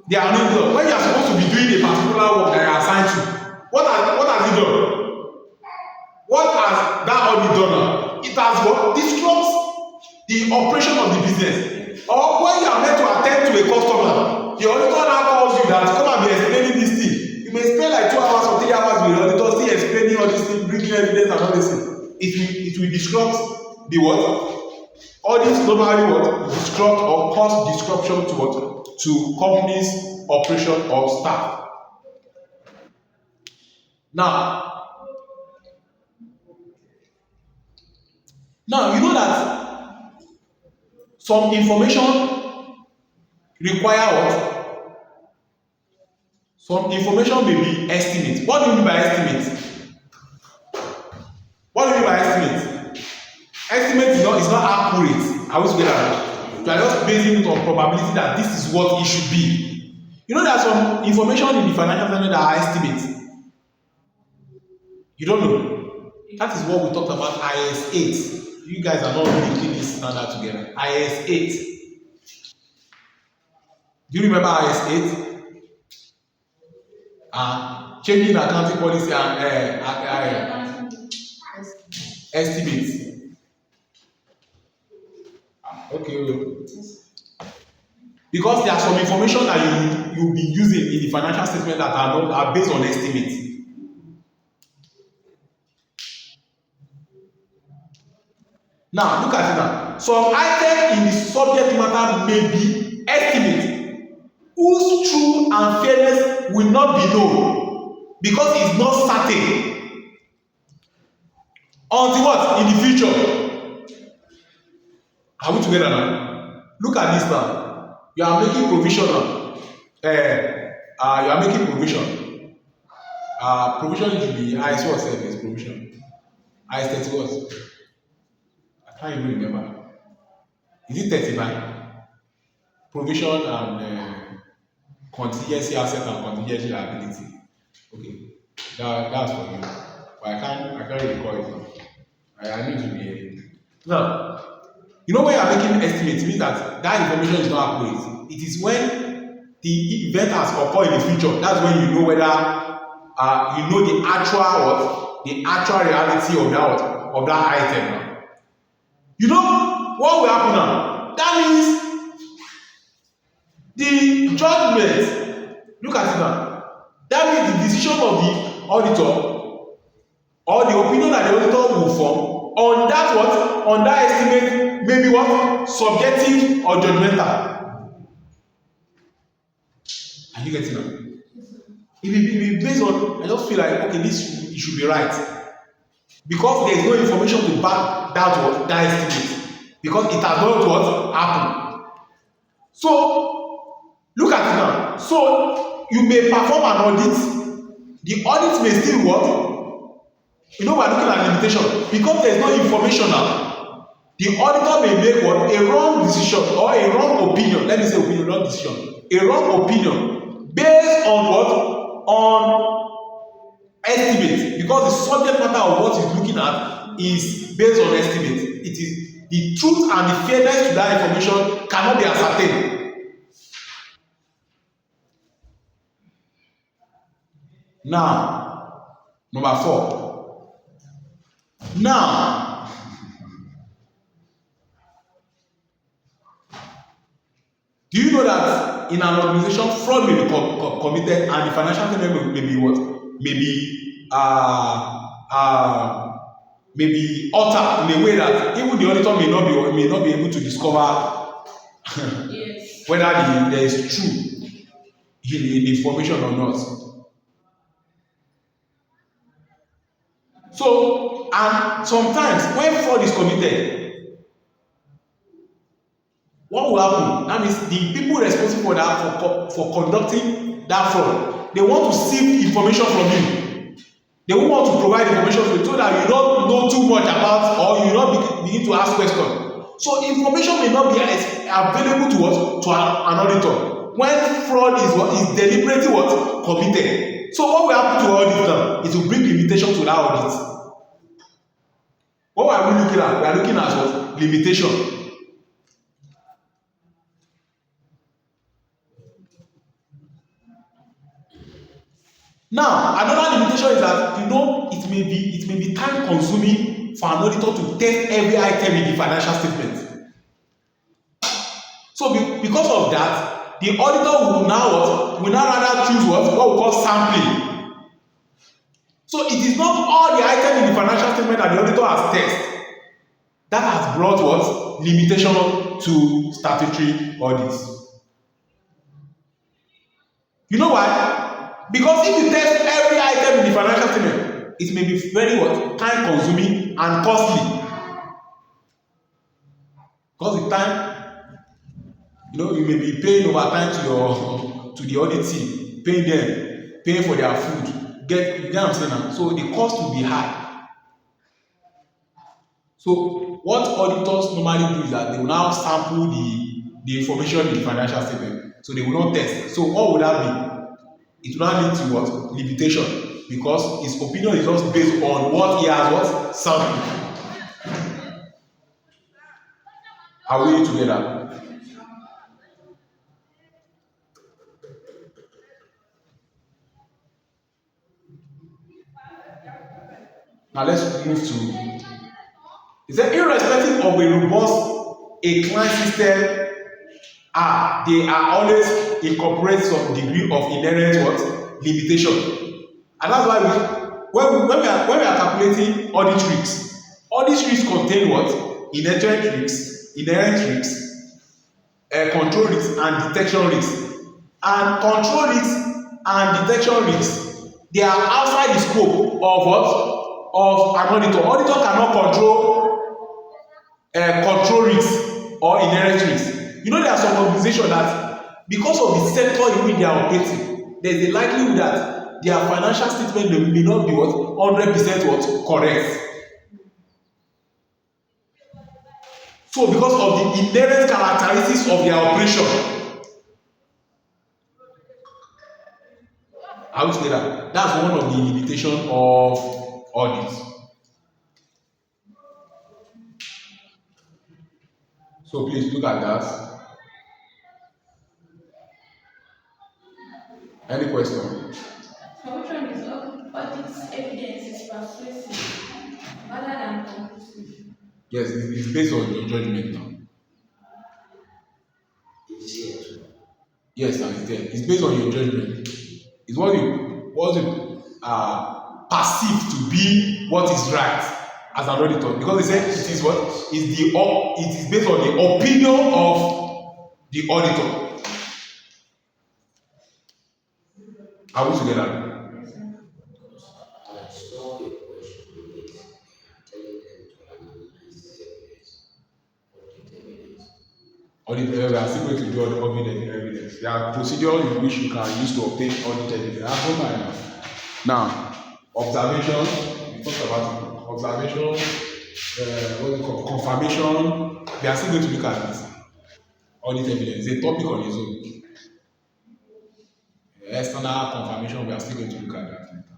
the auditor when you are supposed to be doing a particular work that you are assigned to. What has he done? What has that audit done now? It has what? Disrupts the operation of the business. Or when you are meant to attend to a customer, the auditor now calls you that come and be explaining this thing. You may spend like 2 hours or 3 hours with the auditor still explaining all these things, bringing evidence and all this thing. It will disrupt the what? Audits normally what disrupt or cause disruption to what to companies operation or staff. Now, you know that some information require what? Some information may be estimate. What do you mean by estimate? What do you mean by estimate? Estimate is not accurate. Are we together? You are just basing it on probability that this is what it should be. You know there are some information in the financial statement that are estimates. You don't know. That is what we talked about IS 8. You guys are not really putting this standard together. IS 8. Do you remember IS 8? Changing accounting policy and estimates. Okay. Because there are some information that you'll be using in the financial statement that are based on estimates. Now, look at it now. Some items in the subject matter may be estimates whose true and fairness will not be known because it's not certain until what? In the future. Are we together now? Look at this now. You are making provision now. You are making provision. Provision should be IS what is provision? IS 30 what? I can't even remember. Is it 35? Provision and contingency asset and contingency liability. Okay, that's for you. But I can't recall it now. I need to be now. You know when you are making estimates, it means that information is not accurate. It is when the event has occurred in the future. That's when you know whether you know the actual reality of that item. You know what will happen now? That means the judgment. Look at it now. That means the decision of the auditor or the opinion that the auditor will form on that on that estimate may be what? Subjective or judgmental. Are you getting it? If it based on, I just feel like okay, it should be right. Because there is no information to back that estimate. Because it has not happened. So look at it now. So you may perform an audit. The audit may still what? You know, we are looking at limitation because there is no information now. The auditor may make what? A wrong decision or a wrong opinion. Let me say opinion, not decision. A wrong opinion based on what? On estimate. Because the subject matter of what he's looking at is based on estimate. It is the truth and the fairness to that information cannot be ascertained. Now, number 4. Now, do you know that in an organization fraud may be committed and the financial statement may be what? Maybe altered in a way that even the auditor may not be able to discover yes. Whether there is truth in the information or not. So, and sometimes when fraud is committed, what will happen? That means the people responsible for that for conducting that fraud, they want to seek information from you. They will want to provide information to you so that you don't know too much about or you not begin to ask questions. So information may not be available to us to an auditor when fraud is deliberately committed. So what will happen to audit now? It will bring limitation to that audit. What are we looking at? We are looking at what? Limitation. Now, another limitation is that it may be time consuming for an auditor to test every item in the financial statement. So because of that, the auditor will now rather choose what we call sampling. So it is not all the items in the financial statement that the auditor has tested. That has brought what? Limitation to statutory audits. You know why? Because if you test every item in the financial statement, it may be very what? Time consuming and costly. Because the time, you may be paying overtime to the audit team, paying them, paying for their food. You get what I'm saying now? So the cost will be high. So what auditors normally do is that they will now sample the information in the financial statement. So they will not test. So what would that be? It will not lead to what? Limitation. Because his opinion is just based on what he has what? Sampled. Are we together? Now let's move to. Is that irrespective of a robust client system, they are always incorporate some degree of inherent what? Limitation. And that's why when we are calculating audit risks contain what? Inherent risks, control risks, and detection risks. And control risks and detection risks, they are outside the scope of what? Of an auditor. Auditor cannot control risks or inherent risks. There are some organizations that because of the sector in which they are operating, there is a likelihood that their financial statement may not be what 100% what correct. So because of the inherent characteristics of their operation, I would say that's one of the limitations of audit. So please look at that. Any question? So which one is audit evidence is persuasive rather than conclusive? Yes, it's based on your judgment now. It's here too. Yes, and it's there. It's based on your judgment. It's what you perceive to be what is right as an auditor. Because they say it is what? It is based on the opinion of the auditor. Are we together? I saw a question on this. Telling them to analyze evidence. Audit evidence. We are still going to do audit evidence. There are procedures in which you can use to obtain audit evidence. Now, observation. We talked about it. Observation. What is it called? Confirmation. We are still going to look at this. Audit evidence. It's a topic on its own. External confirmation, we are still going to look at that later.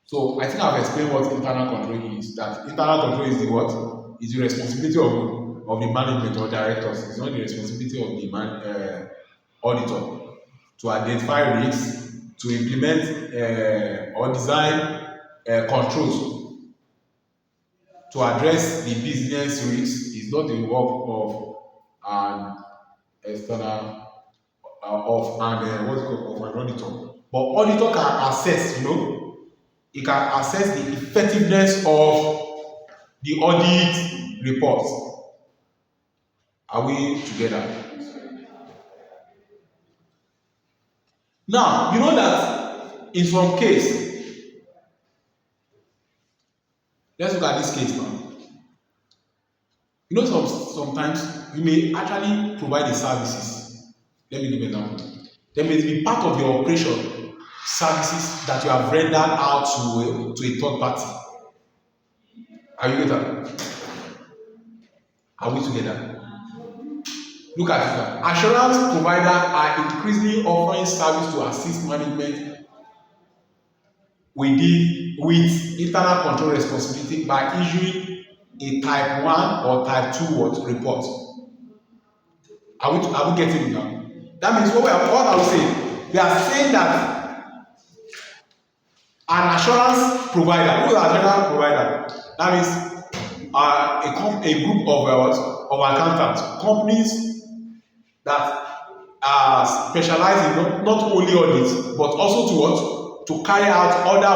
So I think I've explained what internal control is. That internal control is the what? Is the responsibility of the management or directors. It's not the responsibility of the auditor to identify risks, to implement or design controls to address the business risks. Is not the work of an external of an auditor. But auditor can assess, it can assess the effectiveness of the audit report. Are we together? Now, you know that in some case, let's look at this case now. Sometimes you may actually provide the services. Let me give an example. There may be part of your operation services that you have rendered out to a third party. Are you with that? Are we together? Look at it now. Assurance providers are increasingly offering service to assist management with internal control responsibility by issuing a type 1 or type 2 report. Are we getting it now? That means what I would say, we are saying that an assurance provider, who is an assurance provider? That means a group of accountants, companies that are specialized in not only audits but also to carry out other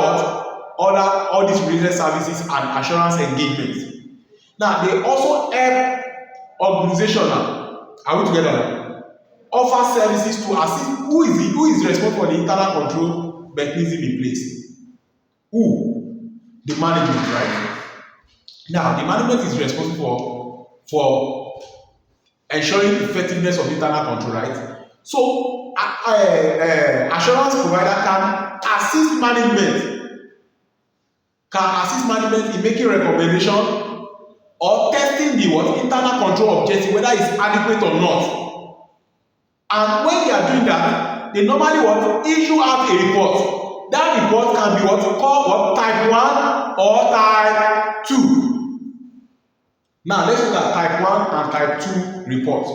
audit related services and assurance engagements. Now they also help organization now. Are we together now? Offer services to assist. Who is responsible for the internal control mechanism in place? Who? The management, right? Now the management is responsible for ensuring effectiveness of internal control, right? So assurance provider can assist management in making recommendation or testing the internal control objective, whether it's adequate or not. And when they are doing that, they normally issue out a report. That report can be called type 1 or type 2. Now let's look at type 1 and type 2 report.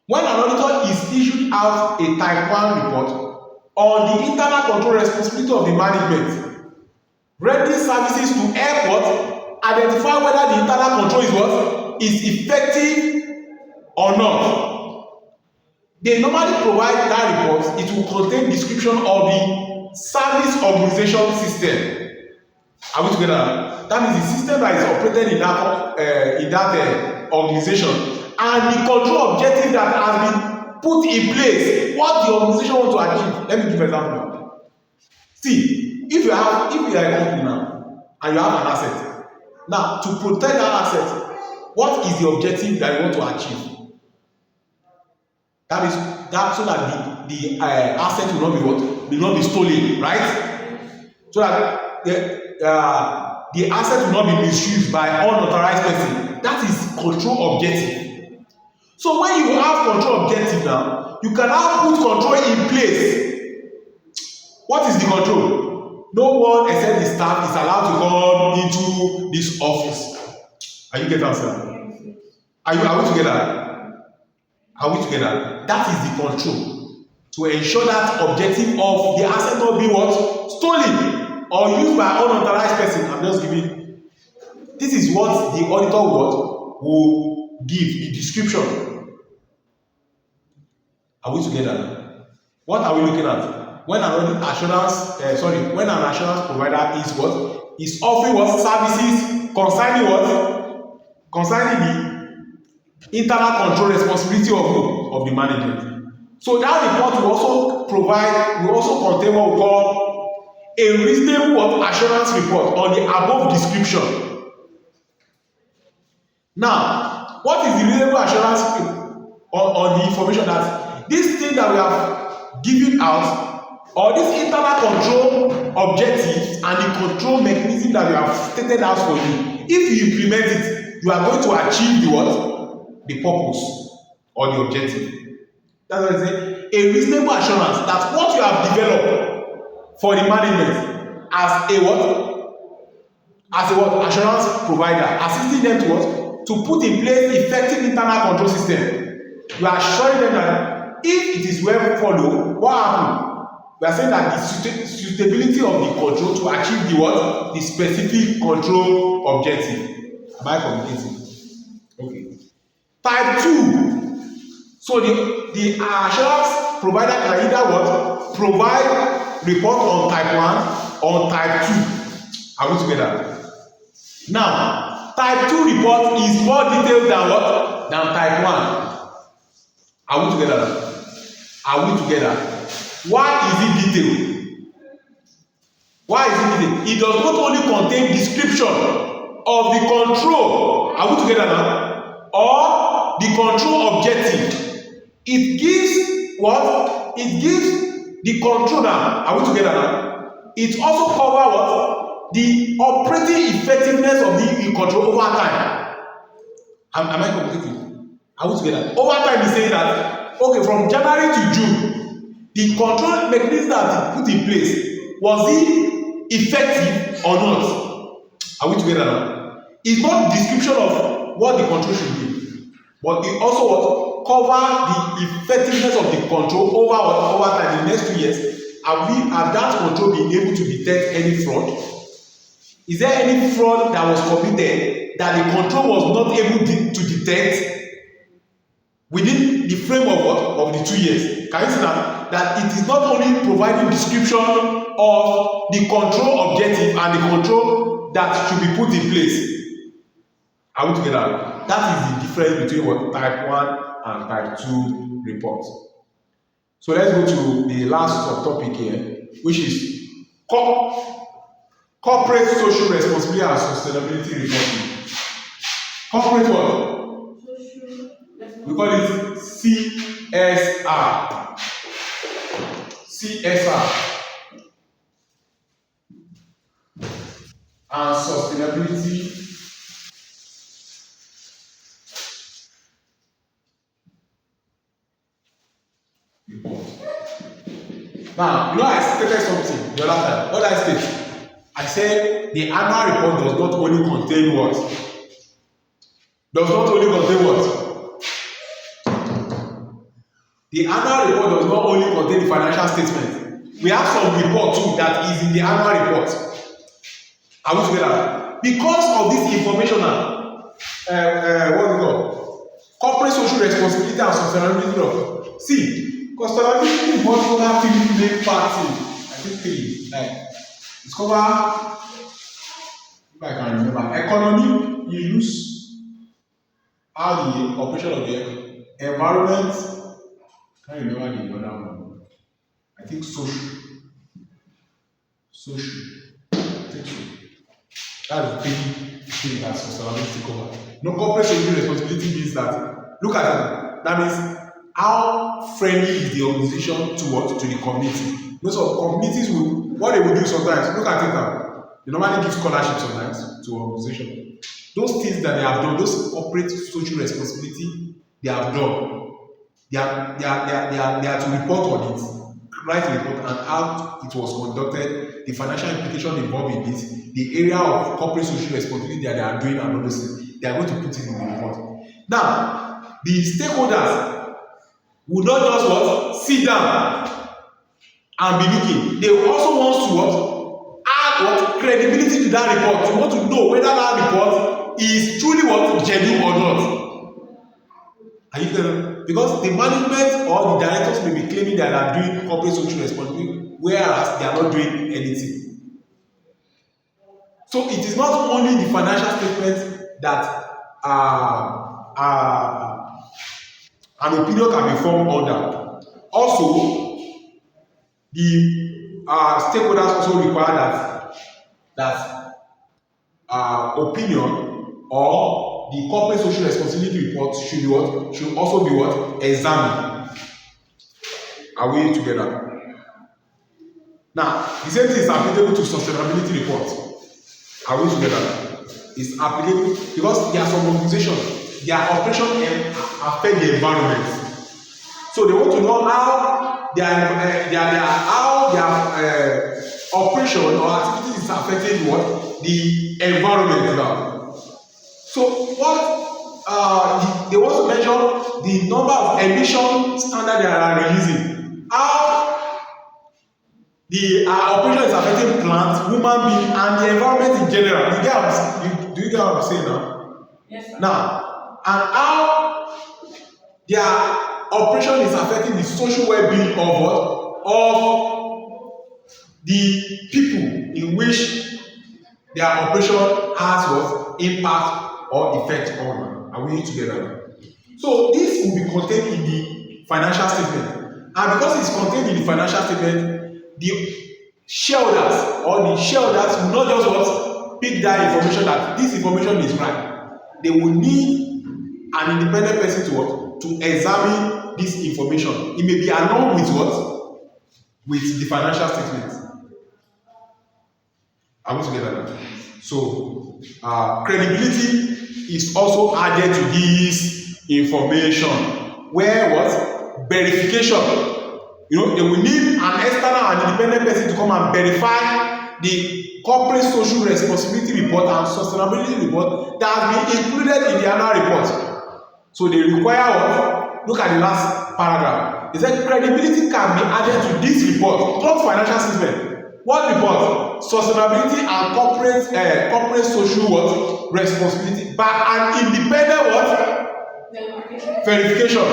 When an auditor is issued out a type 1 report on the internal control responsibility of the management, rendering services to help identify whether the internal control is effective or not. They normally provide that report. It will contain description of the service organization system. Are we together? That means the system that is operated in that organization, and the control objective that has been put in place, what the organization wants to achieve. Let me give an example. See, if you are a company now and you have an asset, now to protect that asset, what is the objective that you want to achieve? That is that so that the asset will not be stolen, right? So that the asset will not be misused by unauthorized person. That is control objective. So when you have control objective now, you can now put control in place. What is the control? No one except the staff is allowed to come into this office. Are you getting answer? Are we together? Are we together? That is the control to ensure that objective of the asset not be stolen or used by unauthorized person. I'm just giving. This is what the auditor will give the description. Are we together? What are we looking at? When an assurance provider is offering services concerning the internal control responsibility of the management. So that report will also contain what we call a reasonable assurance report on the above description. Now, what is the reasonable assurance on the information that this thing that we have given out, or this internal control objectives and the control mechanism that we have stated out for you, if you implement it, you are going to achieve the purpose or the objective. That's what I say. A reasonable assurance that what you have developed for the management as a assurance provider, assisting them to put in place effective internal control system. You are assuring them that if it is well followed, what happens? We are saying that the suitability of the control to achieve the specific control objective. Am I communicating? Okay. Type 2. So the assurance provider can either provide report on type 1 or type 2. Are we together? Now, type 2 report is more detailed than type 1. Are we together? Are we together? Why is it detailed? Why is it detailed? It does not only contain description of the control. Are we together now? Or the control objective. It gives what? It gives the control now. Are we together now? It also covers the operating effectiveness of the control over time. Am I communicating? Are we together? Over time is saying that, okay, from January to June, the control mechanism that put in place, was it effective or not? Are we together now? It's not the description of what the control should be, but it also cover the effectiveness of the control over time. In the next 2 years, have that control been able to detect any fraud? Is there any fraud that was committed that the control was not able to detect within the frame of the 2 years? Can you see that it is not only providing description of the control objective and the control that should be put in place. Are we together? That is the difference between what type 1 and type 2 report. So let's go to the last subtopic here, which is corporate social responsibility and sustainability reporting. Corporate what? Social We call it CSR. CSR. And sustainability report. Now, I stated something the other time. What did I state? I said the annual report does not only contain what? Does not only contain what? The annual report does not only contain the financial statement. We have some report too that is in the annual report. Are we together? Because of this information now, what we call corporate social responsibility and sustainability. See, sustainability report cover three main parts. I think three. Like it's cover, if I can remember, economy, use, how the operation of the environment. Can't remember the other one. I think social. I think so. That's the big thing that sustainability cover. No, corporate social responsibility means that, look at it, that means how friendly is the organization to the community. Most of communities will, what they will do sometimes, look at it now, they normally give scholarships sometimes to organization. Those things that they have done, those corporate social responsibility they have done, they are to report on it, write a report and how it was conducted, the financial implication involved in it, the area of corporate social responsibility that they are doing and all those things. They are going to put it in the report. Now, the stakeholders will not just what? Sit down and be looking. They also want to what? Add what? Credibility to that report. You want to know whether that report is truly what? Genuine or not. Are you telling? Because the management or the directors may be claiming that they are doing corporate social responsibility, whereas they are not doing anything. So it is not only the financial statements that an opinion can be formed under. Also, the stakeholders also require that opinion or the corporate social responsibility report should be what? Should also be what? Examined. Are we together? Now, the same thing is applicable to sustainability report. Are we together? It's applicable because there are some organizations, their operation affect the environment. So they want to know how their operation or activities is affecting what? The environment now. So what they want to measure the number of emission standard they are releasing. How the operation is affecting plants, human beings, and the environment in general. Do you get what I'm saying now? Yes, sir. Now, and how their operation is affecting the social well-being of what? Of the people in which their operation has what? Impact or effect on. Are we together? So this will be contained in the financial statement, and because it's contained in the financial statement, the shareholders will not just what? Pick that information that this information is right. They will need an independent person to what? To examine this information. It may be along with what? With the financial statement. Are we together now? So credibility is also added to this information, where what? Verification. They will need an external and independent person to come and verify the corporate social responsibility report and sustainability report that has been included in the annual report. So they require what? Look at the last paragraph. It said credibility can be added to this report, not financial statement. What report? Sustainability and corporate social what? Responsibility by an independent what? Verification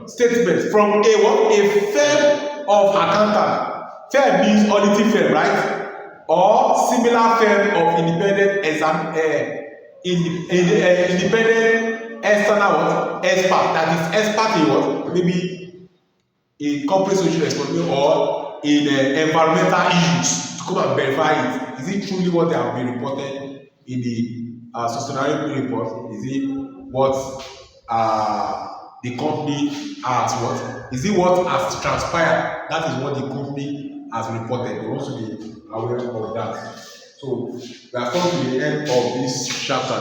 statement from a what? A firm of accountant. Firm means auditing firm, right? Or similar firm of independent independent external what expert, that is expert in what, maybe in corporate social responsibility or in environmental issues, to come and verify it. Is it truly what they have been reported in the sustainability report? Is it what the company has what? Is it what has transpired? That is what the company has reported. They want to be aware of that. So we have come to the end of this chapter.